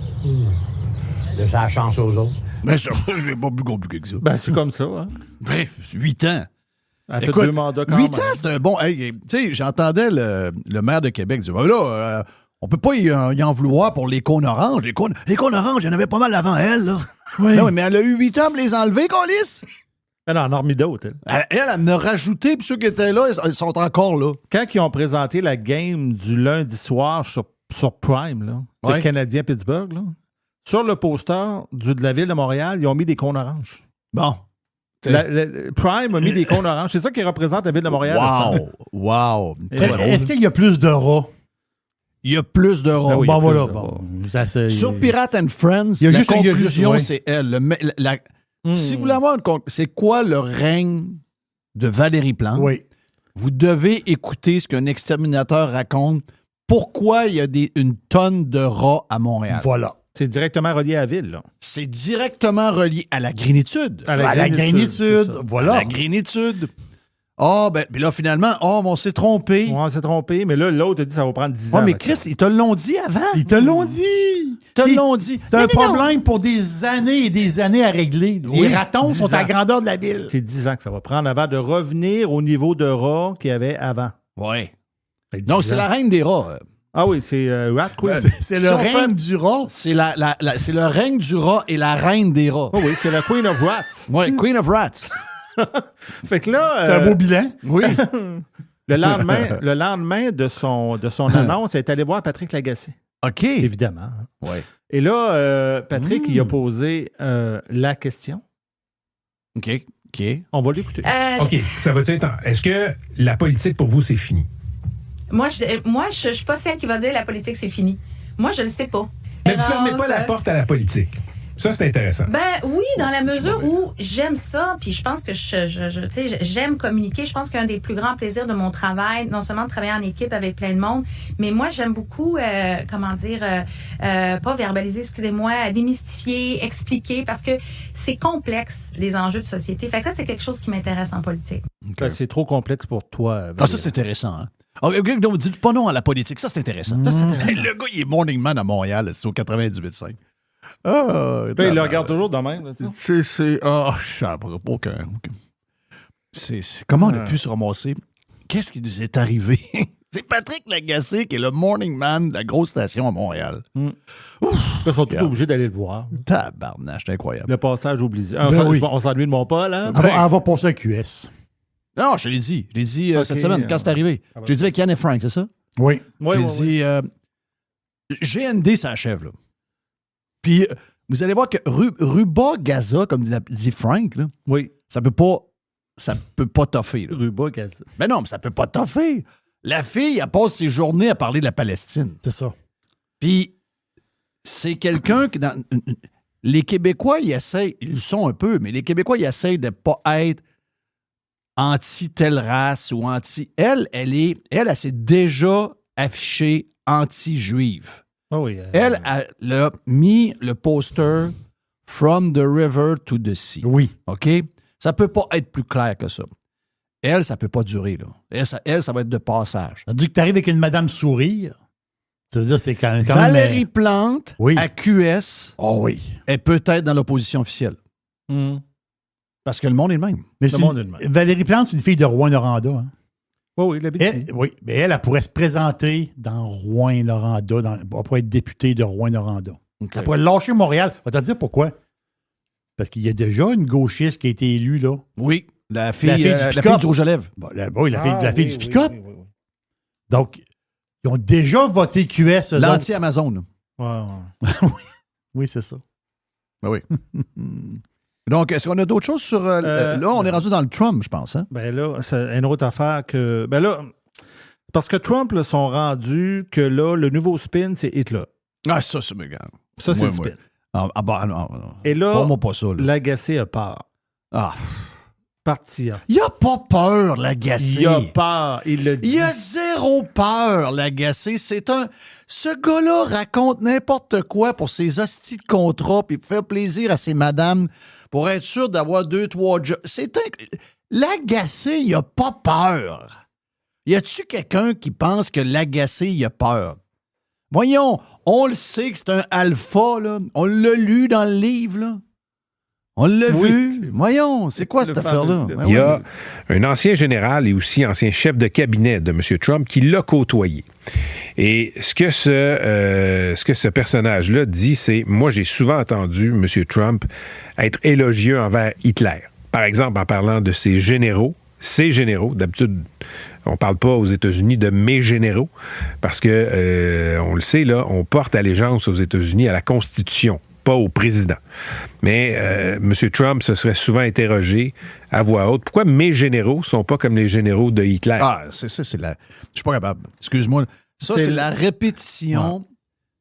Laissez la chance aux autres. Ben, ça, c'est pas plus compliqué que ça. Ben, c'est comme ça, hein? Ben, 8 ans. Elle a fait 2 mandats quand 8 même. ans, c'est un bon... Hey, tu sais, j'entendais le maire de Québec dire, là, on peut pas y en vouloir pour les cônes oranges. Les cônes oranges, il y en avait pas mal avant elle, là. Oui. Non, mais elle a eu 8 ans pour les enlever, Câlisse. Elle en a remis d'autres. Elle en a rajouté, puis ceux qui étaient là, ils sont encore là. Quand ils ont présenté la game du lundi soir sur Prime, là, le Canadien-Pittsburgh, là, sur le poster de la ville de Montréal, ils ont mis des cônes oranges. Bon. Prime a mis des cônes oranges. C'est ça qui représente la ville de Montréal. Wow. Est-ce qu'il y a plus de rats? Il y a plus de rats. Bon, voilà. Sur Pirate and Friends, la conclusion, c'est elle. Si vous voulez avoir c'est quoi le règne de Valérie Plante? Oui. Vous devez écouter ce qu'un exterminateur raconte. Pourquoi il y a une tonne de rats à Montréal? Voilà. C'est directement relié à la ville, là. C'est directement relié à la grénitude. À la grénitude. Voilà. À la grénitude. Ben là, finalement, on s'est trompé. On s'est trompé, mais là, l'autre a dit que ça va prendre 10 ans. Mais Chris, ils te l'ont dit avant. Ils te l'ont dit. T'as un problème pour des années et des années à régler. Les ratons sont à la grandeur de la ville. C'est 10 ans que ça va prendre avant de revenir au niveau de rats qu'il y avait avant. Oui. Donc, c'est la reine des rats. Ah oui, c'est Rat Queen. C'est le règne du rat. C'est c'est le règne du rat et la reine des rats. Oh oui, c'est la Queen of Rats. Oui, Queen of Rats. Fait que là... C'est un beau bilan. Oui. Le lendemain de son annonce, elle est allée voir Patrick Lagacé. OK. Évidemment. Oui. Et là, Patrick, il a posé la question. OK. On va l'écouter. OK. Ça va être... Est-ce que la politique, pour vous, c'est fini? Moi, je suis pas celle qui va dire la politique, c'est fini. Moi, je le sais pas. Mais vous fermez pas la porte à la politique. Ça, c'est intéressant. Ben oui, dans la mesure où j'aime ça, puis je pense que j'aime communiquer. Je pense qu'un des plus grands plaisirs de mon travail, non seulement de travailler en équipe avec plein de monde, mais moi, j'aime beaucoup, pas verbaliser, excusez-moi, démystifier, expliquer, parce que c'est complexe, les enjeux de société. Fait que ça, c'est quelque chose qui m'intéresse en politique. Ben, c'est trop complexe pour toi. Ça, c'est intéressant. Hein? Donc, dites pas non à la politique. Ça, c'est intéressant. Le gars, il est morning man à Montréal. C'est au 98.5. Il le regarde toujours de même. Ça n'a aucun. Comment on a pu se ramasser? Qu'est-ce qui nous est arrivé? C'est Patrick Lagacé qui est le morning man de la grosse station à Montréal. Ils sont tous obligés d'aller le voir. Tabarnache, c'est incroyable. Le passage obligé. On s'ennuie de mon Paul, hein? Elle va passer à QS. Non, je l'ai dit. Je l'ai dit cette semaine, quand c'est arrivé. Je l'ai dit avec Yann et Frank, c'est ça? Oui. J'ai dit... GND s'achève, là. Puis, vous allez voir que Ruba Gaza, comme dit Frank, là, oui. ça peut pas toffer. Ruba Gaza. Ben non, mais ça peut pas toffer. La fille, elle passe ses journées à parler de la Palestine. C'est ça. Puis, c'est quelqu'un qui... Les Québécois, ils le sont un peu, mais les Québécois, ils essayent de pas être anti-telle race ou anti... Elle s'est déjà affichée anti-juive. Oh oui, elle a mis le poster « From the river to the sea ». Oui. OK? Ça peut pas être plus clair que ça. Elle, ça peut pas durer, là. Elle, ça va être de passage. Ça veut dire que tu arrives avec une madame sourire. Ça veut dire que c'est quand Valérie même... Plante, à QS, est peut-être dans l'opposition officielle. Parce que le monde est le même. Mais Valérie Plante, c'est une fille de Rouyn-Noranda. Hein? Oui, l'habitude. Oui, mais elle pourrait se présenter dans Rouyn-Noranda. Elle pourrait être députée de Rouyn-Noranda. Elle pourrait lâcher Montréal. Je vais te dire pourquoi. Parce qu'il y a déjà une gauchiste qui a été élue, là. Oui, la fille du rouge à lèvres. Bon, la fille du pick-up. Oui. Donc, ils ont déjà voté QS. L'anti-Amazon. Oui, c'est ça. Ben oui. Donc, est-ce qu'on a d'autres choses sur... là, on est rendu dans le Trump, je pense. Hein? Ben là, c'est une autre affaire que... Ben là, parce que Trump, là, sont rendus que là, le nouveau spin, c'est Hitler. Ah, ça, c'est méga. Ça, c'est le spin. Non. Et là, pas ça, l'agacé a peur. Partir. Il a pas peur, l'agacé. Il a peur, il le dit. Il a zéro peur, l'agacé. Ce gars-là raconte n'importe quoi pour ses hosties de contrat puis pour faire plaisir à ses madames pour être sûr d'avoir 2-3 jobs. L'agacé, il a pas peur. Y a-tu quelqu'un qui pense que l'agacé, il a peur? Voyons, on le sait que c'est un alpha, là. On l'a lu dans le livre, là. On l'a vu. Voyons, c'est quoi cette affaire-là? Il y a un ancien général et aussi ancien chef de cabinet de M. Trump qui l'a côtoyé. Et ce que ce personnage-là dit, c'est « Moi, j'ai souvent entendu M. Trump être élogieux envers Hitler. » Par exemple, en parlant de ses généraux. D'habitude, on ne parle pas aux États-Unis de « mes généraux » parce que, on le sait, là, on porte allégeance aux États-Unis à la Constitution, pas au président. Mais M. Trump se serait souvent interrogé à voix haute. Pourquoi mes généraux ne sont pas comme les généraux de Hitler? Ah, c'est ça, c'est la... Je suis pas capable. Excuse-moi. Ça, c'est la répétition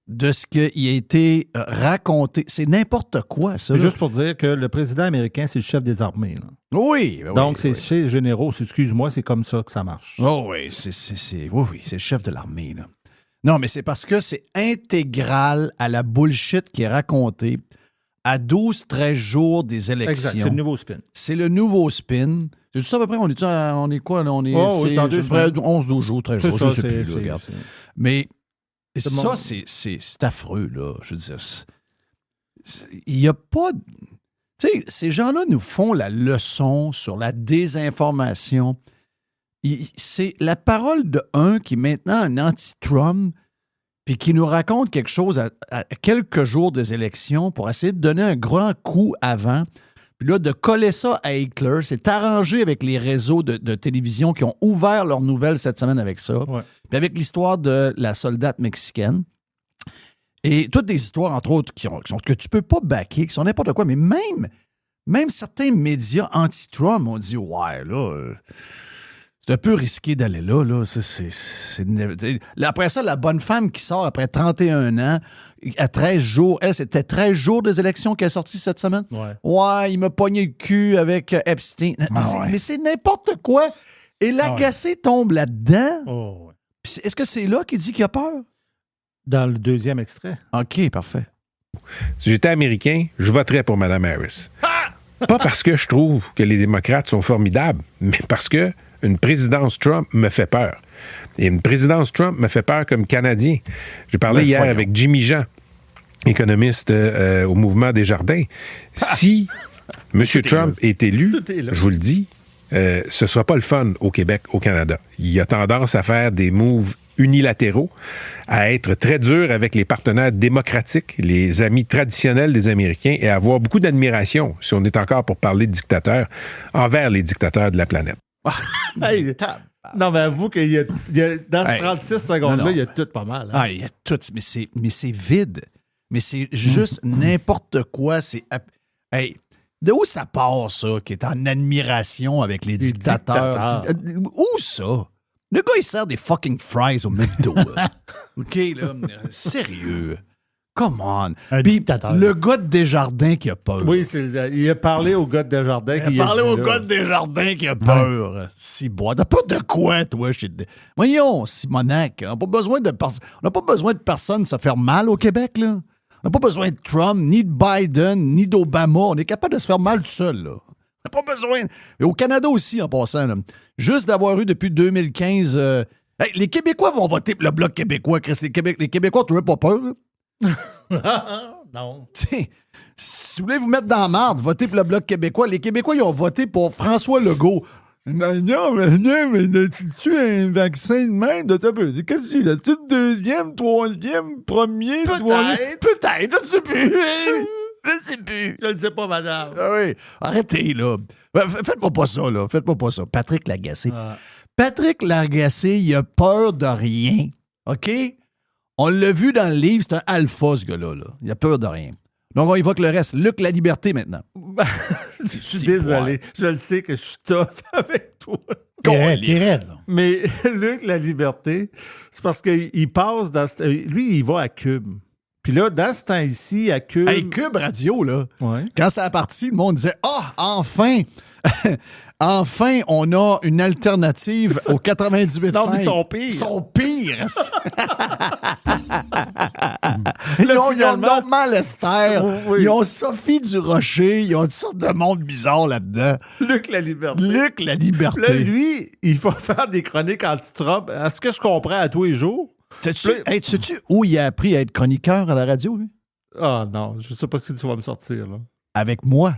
de ce qui a été raconté. C'est n'importe quoi, ça. C'est juste pour dire que le président américain, c'est le chef des armées. Là. Oui. Donc, c'est chez les généraux. Excuse-moi, c'est comme ça que ça marche. Oh oui, c'est le chef de l'armée, là. Non, mais c'est parce que c'est intégral à la bullshit qui est racontée à 12-13 jours des élections. Exact, c'est le nouveau spin. C'est le nouveau spin. C'est tout ça à peu près, on est quoi? Là? On est, c'est à peu près 11-12 jours, 13 jours, je sais plus. Là, regarde. Mais ça, c'est affreux, là. Je veux dire, il n'y a pas... Tu sais, ces gens-là nous font la leçon sur la désinformation. C'est la parole de un qui est maintenant un anti-Trump puis qui nous raconte quelque chose à quelques jours des élections pour essayer de donner un grand coup avant. Puis là, de coller ça à Hitler, c'est arrangé avec les réseaux de télévision qui ont ouvert leurs nouvelles cette semaine avec ça. Ouais. Puis avec l'histoire de la soldate mexicaine. Et toutes des histoires, entre autres, que tu peux pas backer, qui sont n'importe quoi. Mais même certains médias anti-Trump ont dit « Ouais, là... c'est un peu risqué d'aller là. Après ça, la bonne femme qui sort après 31 ans, à 13 jours, elle, c'était 13 jours des élections qu'elle est sortie cette semaine. Ouais, il m'a pogné le cul avec Epstein. Mais c'est n'importe quoi. Et l'agacé tombe là-dedans. Oh, ouais. Est-ce que c'est là qu'il dit qu'il a peur? Dans le deuxième extrait. OK, parfait. Si j'étais américain, je voterais pour Mme Harris. Pas parce que je trouve que les démocrates sont formidables, mais parce que une présidence Trump me fait peur. Et une présidence Trump me fait peur comme Canadien. J'ai parlé hier avec Jimmy Jean, économiste au mouvement Desjardins. Si M. Trump est élu, je vous le dis, ce ne sera pas le fun au Québec, au Canada. Il a tendance à faire des moves unilatéraux, à être très dur avec les partenaires démocratiques, les amis traditionnels des Américains, et à avoir beaucoup d'admiration, si on est encore pour parler de dictateurs, envers les dictateurs de la planète. Hey, non, mais avoue qu'il y a dans ces 36 secondes-là, il y a tout pas mal. Hein? Ah, il y a tout, mais c'est vide. Mais c'est juste n'importe quoi. Hey, de où ça part, ça, qui est en admiration avec les dictateurs? Où ça? Le gars, il sert des fucking fries au McDo. OK, là, sérieux. Come on. Un dictateur. Le gars de Desjardins qui a peur. Oui, il a parlé au gars de Desjardins. Il a parlé au gars de Desjardins qui a peur. Si bois. T'as pas de quoi, toi? Voyons, Simonac. On n'a pas besoin de personne se faire mal au Québec, là. On n'a pas besoin de Trump, ni de Biden, ni d'Obama. On est capable de se faire mal tout seul, là. Pas besoin. Et au Canada aussi, en passant, là, juste d'avoir eu depuis 2015... hey, les Québécois vont voter pour le Bloc québécois, Chris. Les Québécois, tu n'as pas peur, là? Non. T'sais, si vous voulez vous mettre dans la marde, votez pour le Bloc québécois. Les Québécois, ils ont voté pour François Legault. Non, mais tu un vaccin de même de ta peu. Qu'est-ce que c'est? Le deuxième, troisième, premier, peut-être, je sais plus. Je sais plus. Je ne sais pas, madame. Ah oui. Arrêtez, là. Faites-moi pas ça, là. Faites-moi pas ça. Patrick Lagacé. Patrick Lagacé, il a peur de rien. OK? On l'a vu dans le livre, c'est un alpha, ce gars-là. Là. Il a peur de rien. Donc, on évoque le reste. Luc La Liberté, maintenant. Je suis désolé. Je le sais que je suis tough avec toi. T'es raide, là. Mais Luc La Liberté, c'est parce qu'il passe dans... Lui, il va à Cube. Puis là, dans ce temps-ci, à Cube... Hey, Cube Radio, là, ouais. Quand ça a parti, le monde disait « Ah, enfin! » Enfin, on a une alternative au 98.5. Non, mais ils sont pires. Ils sont pires. Ils ont Normand Lester, oui. Ils ont Sophie Durocher, ils ont toutes sortes de monde bizarre là-dedans. Luc La Liberté. Luc La Liberté. Là, lui, il faut faire des chroniques anti-Trump. Est-ce que je comprends à tous les jours? Sais-tu où il a appris à être chroniqueur à la radio, lui? Ah non, je sais pas si tu vas me sortir, là. Avec moi.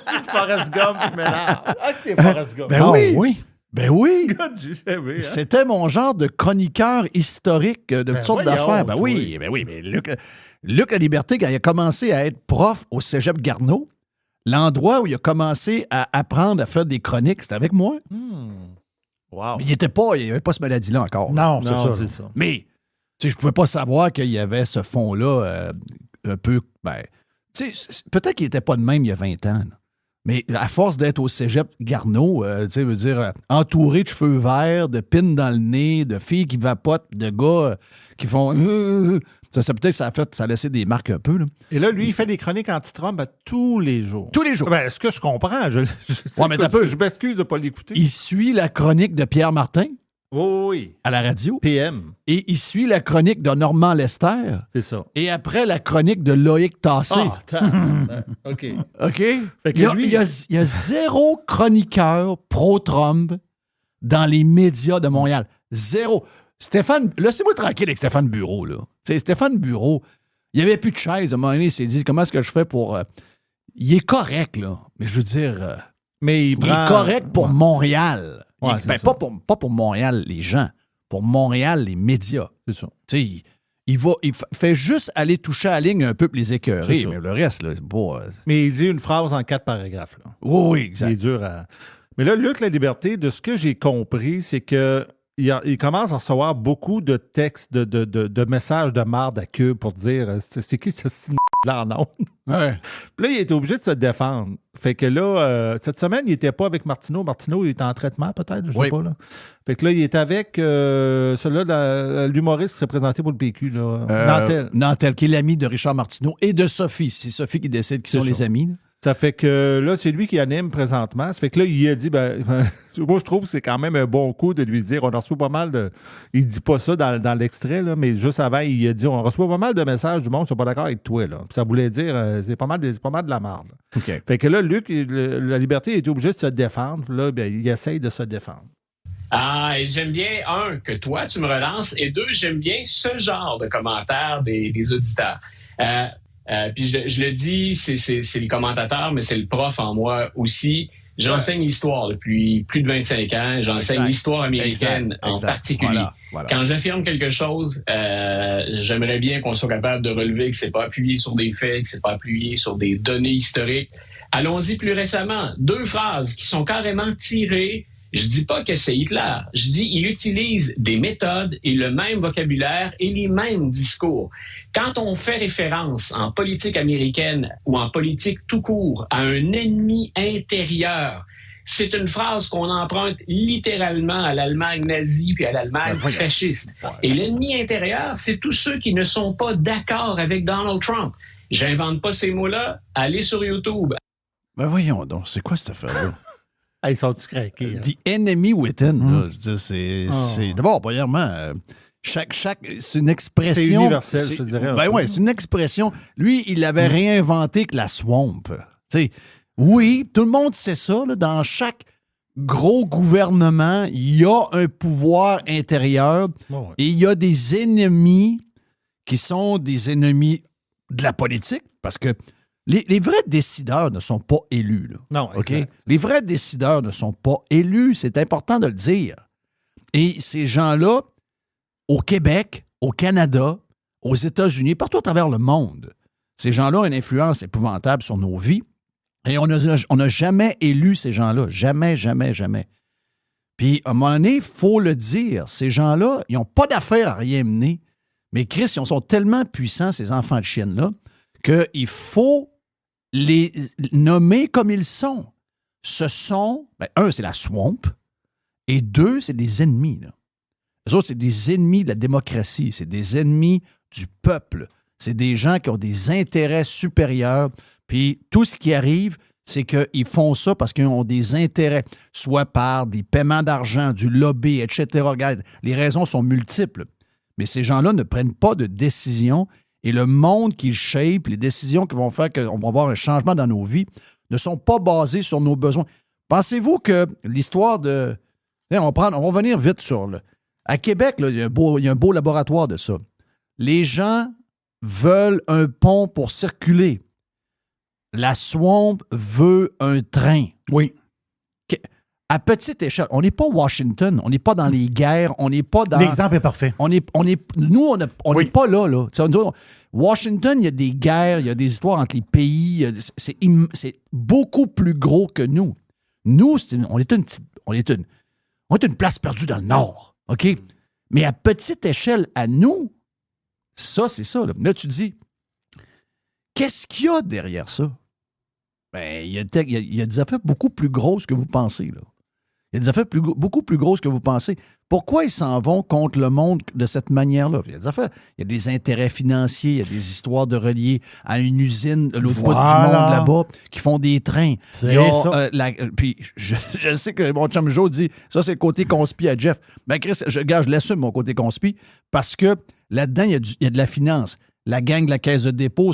C'est Forrest Gump qui m'énerve. OK, Forrest Gump. Ben oui. Ben oui. Hein? C'était mon genre de chroniqueur historique de toutes sortes d'affaires. Ben oui. Mais Luc La Liberté, quand il a commencé à être prof au Cégep Garneau, l'endroit où il a commencé à apprendre à faire des chroniques, c'était avec moi. Wow. Mais il n'y avait pas ce maladie-là encore. Non, c'est ça. Mais je ne pouvais pas savoir qu'il y avait ce fond-là un peu... Ben, peut-être qu'il n'était pas de même il y a 20 ans. Là. Mais à force d'être au Cégep Garneau, veut dire entouré de cheveux verts, de pins dans le nez, de filles qui vapotent, de gars qui font... Ça peut-être ça a laissé des marques un peu. Là. Et là, lui, il fait des chroniques anti-Trump tous les jours. Tous les jours. Ben, est-ce que je comprends? Je m'excuse de ne pas l'écouter. Il suit la chronique de Pierre Martin. Oui. À la radio. PM. Et il suit la chronique de Normand Lester. C'est ça. Et après, la chronique de Loïc Tassé. OK. OK? Fait que il y a zéro chroniqueur pro-Trump dans les médias de Montréal. Zéro. Stéphane, laissez-moi tranquille avec Stéphane Bureau, là. T'sais, Stéphane Bureau, il n'y avait plus de chaise. À un moment donné, il s'est dit, comment est-ce que je fais pour... Il est correct, là. Mais je veux dire... Mais il est correct pour Montréal. Ouais, pas pour Montréal, les gens. Pour Montréal, les médias. C'est ça. Il fait juste aller toucher à la ligne un peu pour les écœurer, mais le reste, là, c'est pas... Mais il dit une phrase en 4 paragraphes. Là. Oui, exact. Il est dur à... Mais là, Luc La Liberté, de ce que j'ai compris, c'est que il commence à recevoir beaucoup de textes, de messages de marde à Cube pour dire c'est qui ce là en ondes? Ouais. Puis là, il était obligé de se défendre. Fait que là, cette semaine, il n'était pas avec Martineau. Martineau, il était en traitement, peut-être, je sais pas. Là. Fait que là, il est avec celui-là, l'humoriste qui s'est présenté pour le PQ, là, Nantel. Nantel, qui est l'ami de Richard Martineau et de Sophie. C'est Sophie qui décide qui sont les amis. Là. Ça fait que là, c'est lui qui anime présentement. Ça fait que là, il a dit, moi, je trouve que c'est quand même un bon coup de lui dire, on a reçu pas mal de... Il dit pas ça dans l'extrait, là, mais juste avant, il a dit, on reçoit pas mal de messages du monde qui sont pas d'accord avec toi. Là. Puis ça voulait dire, c'est pas mal de la merde. Okay. Fait que là, Luc, La Liberté, il était obligé de se défendre. Là, il essaye de se défendre. Et j'aime bien, un, que toi, tu me relances, et deux, j'aime bien ce genre de commentaires des auditeurs. Puis je le dis, c'est les commentateurs, mais c'est le prof en moi aussi. J'enseigne l'histoire depuis plus de 25 ans. J'enseigne l'histoire américaine en particulier. Voilà. Quand j'affirme quelque chose, j'aimerais bien qu'on soit capable de relever que c'est pas appuyé sur des faits, que c'est pas appuyé sur des données historiques. Allons-y plus récemment. 2 phrases qui sont carrément tirées. Je dis pas que c'est Hitler. Je dis il utilise des méthodes et le même vocabulaire et les mêmes discours. Quand on fait référence en politique américaine ou en politique tout court à un ennemi intérieur, c'est une phrase qu'on emprunte littéralement à l'Allemagne nazie puis à l'Allemagne fasciste. Et l'ennemi intérieur, c'est tous ceux qui ne sont pas d'accord avec Donald Trump. J'invente pas ces mots-là. Allez sur YouTube. Ben voyons donc, c'est quoi cette affaire-là? Ils sont-tu craqués? Hein? The enemy within. Là, c'est d'abord, premièrement, c'est une expression. C'est universel, je te dirais. Ben ouais, c'est une expression. Lui, il avait réinventé que la swamp. Tu sais, Oui, tout le monde sait ça. Là, dans chaque gros gouvernement, il y a un pouvoir intérieur et il y a des ennemis qui sont des ennemis de la politique parce que les vrais décideurs ne sont pas élus. Là. Non, exact. Les vrais décideurs ne sont pas élus. C'est important de le dire. Et ces gens-là, au Québec, au Canada, aux États-Unis, partout à travers le monde, ces gens-là ont une influence épouvantable sur nos vies. Et on n'a jamais élu ces gens-là. Jamais, jamais, jamais. Puis, à un moment donné, il faut le dire, ces gens-là, ils n'ont pas d'affaire à rien mener. Mais Chris, ils sont tellement puissants, ces enfants de chienne-là, qu'il faut les nommer comme ils sont. Ce sont, un, c'est la swamp, et deux, c'est des ennemis. Là. Les autres, c'est des ennemis de la démocratie, c'est des ennemis du peuple. C'est des gens qui ont des intérêts supérieurs. Puis tout ce qui arrive, c'est qu'ils font ça parce qu'ils ont des intérêts, soit par des paiements d'argent, du lobby, etc. Regarde, les raisons sont multiples. Mais ces gens-là ne prennent pas de décision et le monde qu'ils shape, les décisions qui vont faire qu'on va avoir un changement dans nos vies, ne sont pas basées sur nos besoins. Pensez-vous que l'histoire de... On va revenir vite sur... À Québec, là, il y a un beau laboratoire de ça. Les gens veulent un pont pour circuler. La swamp veut un train. Oui. À petite échelle, on n'est pas Washington, on n'est pas dans les guerres, on n'est pas dans... L'exemple est parfait. On n'est pas là. Washington, il y a des guerres, il y a des histoires entre les pays, c'est beaucoup plus gros que nous. Nous, on est une place perdue dans le Nord, OK? Mais à petite échelle, à nous, ça, c'est ça. Là, tu dis, qu'est-ce qu'il y a derrière ça? Ben, il y a des affaires beaucoup plus grosses que vous pensez, là. Il y a des affaires beaucoup plus grosses que vous pensez. Pourquoi ils s'en vont contre le monde de cette manière-là? Il y a des affaires, il y a des intérêts financiers, il y a des histoires de relier à une usine de l'autre bout du monde là-bas qui font des trains. C'est ça. Puis je sais que mon chum Joe dit, ça c'est le côté conspi à Jeff. Ben Chris, je l'assume mon côté conspi parce que là-dedans, il y a de la finance. La gang de la Caisse de dépôt,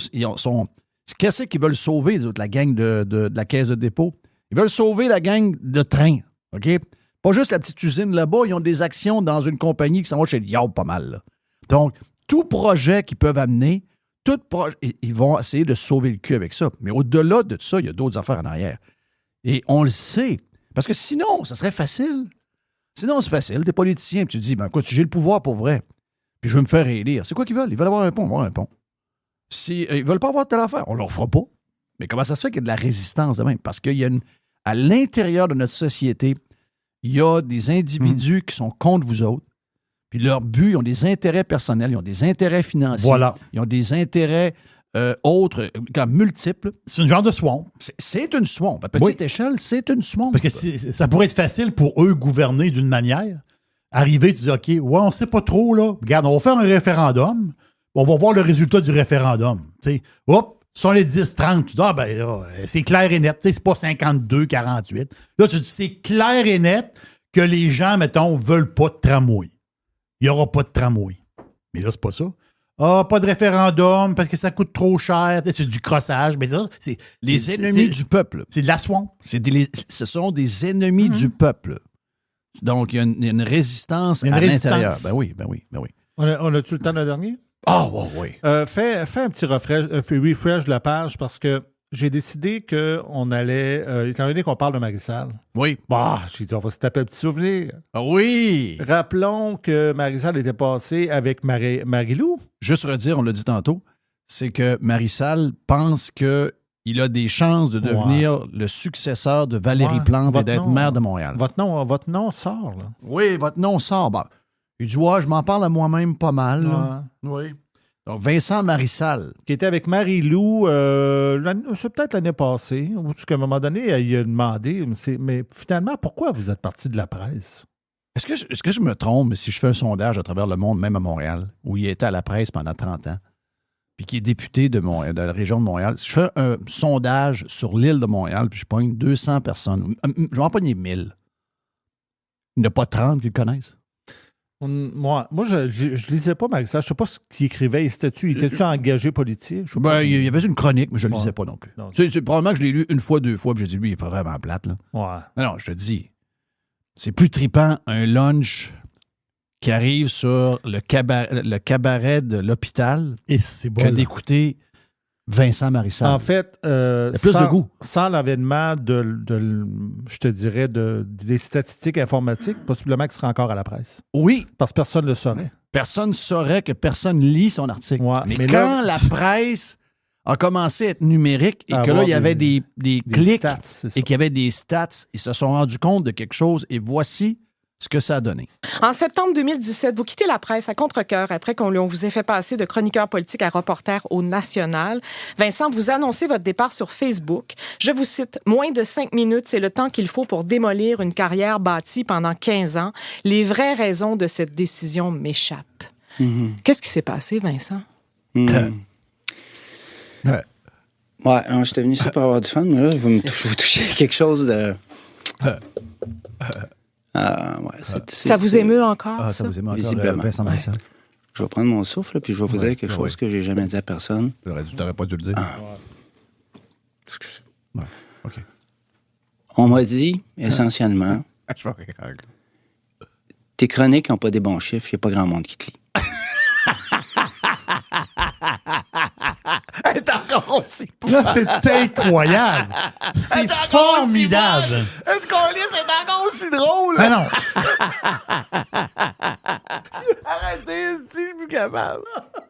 qu'est-ce qu'ils veulent sauver, la gang de la Caisse de dépôt? Ils veulent sauver la gang de train. OK? Pas juste la petite usine là-bas, ils ont des actions dans une compagnie qui s'en va chez Yard pas mal. Là. Donc, tout projet qu'ils peuvent amener, ils vont essayer de sauver le cul avec ça. Mais au-delà de ça, il y a d'autres affaires en arrière. Et on le sait. Parce que sinon, ça serait facile. Sinon, c'est facile. T'es politicien, puis tu te dis, ben écoute, j'ai le pouvoir pour vrai, puis je veux me faire élire. C'est quoi qu'ils veulent? Ils veulent avoir un pont, on va avoir un pont. Si ils veulent pas avoir telle affaire, on leur fera pas. Mais comment ça se fait qu'il y a de la résistance de même? Parce qu'il y a à l'intérieur de notre société, il y a des individus qui sont contre vous autres. Puis leur but, ils ont des intérêts personnels, ils ont des intérêts financiers. Voilà. Ils ont des intérêts autres, multiples. C'est une genre de swamp. C'est une swamp. À petite échelle, c'est une swamp. Parce que ça pourrait être facile pour eux gouverner d'une manière. Arriver, tu dis, OK, on sait pas trop, là. Regarde, on va faire un référendum. On va voir le résultat du référendum. T'sais, hop, sont les 10-30. Tu dis, là, c'est clair et net. C'est pas 52-48. Là, tu dis, c'est clair et net que les gens, mettons, veulent pas de tramway. Il n'y aura pas de tramway. Mais là, c'est pas ça. Pas de référendum parce que ça coûte trop cher. C'est du crossage. Mais ça, c'est les ennemis du peuple. C'est de la swamp. Ce sont des ennemis du peuple. Donc, il y a une résistance à l'intérieur. Ben oui. On a-tu le temps d'un dernier? Ah, oui. Fais un petit refresh de la page parce que j'ai décidé qu'on allait, étant donné qu'on parle de Marie-Salle. Oui. J'ai dit, on va se taper un petit souvenir. Ah oui. Rappelons que Marie-Salle était passée avec Marie-Lou. Juste redire, on l'a dit tantôt, c'est que Marie-Salle pense qu'il a des chances de devenir le successeur de Valérie Plante et d'être maire de Montréal. Votre nom sort, là. Oui, votre nom sort. Il dit, je m'en parle à moi-même pas mal. Oui. Donc, Vincent Marie-Salle. Qui était avec Marie-Lou, c'est peut-être l'année passée, où à un moment donné, elle a demandé, mais finalement, pourquoi vous êtes parti de la presse? Est-ce que je me trompe si je fais un sondage à travers le monde, même à Montréal, où il était à la presse pendant 30 ans, puis qui est député de la région de Montréal? Si je fais un sondage sur l'île de Montréal, puis je pogne 200 personnes, je vais en pogner 1000. Il n'y en a pas 30 qui le connaissent. Moi, je lisais pas Marissa. Je sais pas ce qu'il écrivait. Il était-tu engagé politique? Il y avait une chronique, mais je ne lisais pas non plus. C'est probablement que je l'ai lu une fois, 2 fois, puis j'ai dit, lui, il est pas vraiment plate. Là. Ouais. Non, je te dis, c'est plus trippant un lunch qui arrive sur le cabaret de l'hôpital que d'écouter Vincent Marissal. En fait, plus de goût. Sans l'avènement je te dirais, des statistiques informatiques, possiblement qu'il serait encore à la presse. Oui. Parce que personne ne le saurait. Personne ne saurait que personne lit son article. Ouais, mais quand la presse a commencé à être numérique et que là, il y avait des clics stats, et qu'il y avait des stats, ils se sont rendus compte de quelque chose et voici ce que ça a donné. En septembre 2017, vous quittez la presse à contre-cœur après qu'on vous ait fait passer de chroniqueur politique à reporter au National. Vincent, vous annoncez votre départ sur Facebook. Je vous cite, « Moins de 5 minutes, c'est le temps qu'il faut pour démolir une carrière bâtie pendant 15 ans. Les vraies raisons de cette décision m'échappent. » Qu'est-ce qui s'est passé, Vincent? Ouais, j'étais venu ici pour avoir du fun, mais là, vous touchez quelque chose de... ça vous émeut encore, ça vous émeut encore, visiblement. Vincent Marissal. Je vais prendre mon souffle, puis je vais vous dire quelque chose que j'ai jamais dit à personne. Tu n'aurais pas dû le dire. Ouais, OK. On m'a dit, essentiellement, tes chroniques n'ont pas des bons chiffres, il n'y a pas grand monde qui te lit. Elle est encore aussi là, c'est incroyable. C'est formidable. Une colisse est encore aussi drôle. Mais non. Arrêtez, je suis plus capable.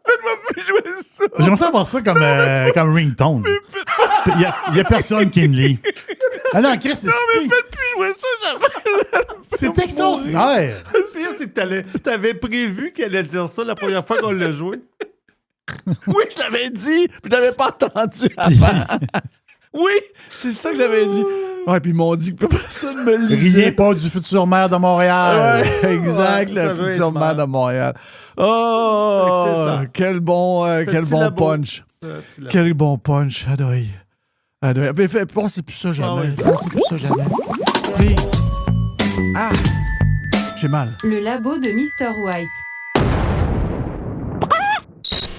Faites-moi plus jouer ça. J'aimerais ça avoir ça comme ringtone. Il n'y a personne qui me lit. Ah non, Chris, c'est... Non, mais faites plus jouer ça, jamais. C'est extraordinaire. Le pire, c'est que t'avais prévu qu'elle allait dire ça la première fois qu'on l'a joué. Oui, je l'avais dit, puis je l'avais pas entendu avant. Oui, c'est ça que j'avais dit. Ouais, puis ils m'ont dit que personne me lisait. Riez pas du futur maire de Montréal. Ouais, exact, le futur maire de Montréal. Oh, quel bon punch. Quel bon punch. Adoye. Mais pensez plus ça jamais. Pensez plus ça jamais. Please. Ah, j'ai mal. Le labo de Mr. White.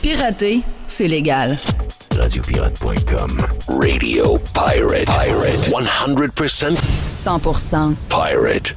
Pirater, c'est légal. Radiopirate.com. Radio Pirate. 100%. 100% Pirate.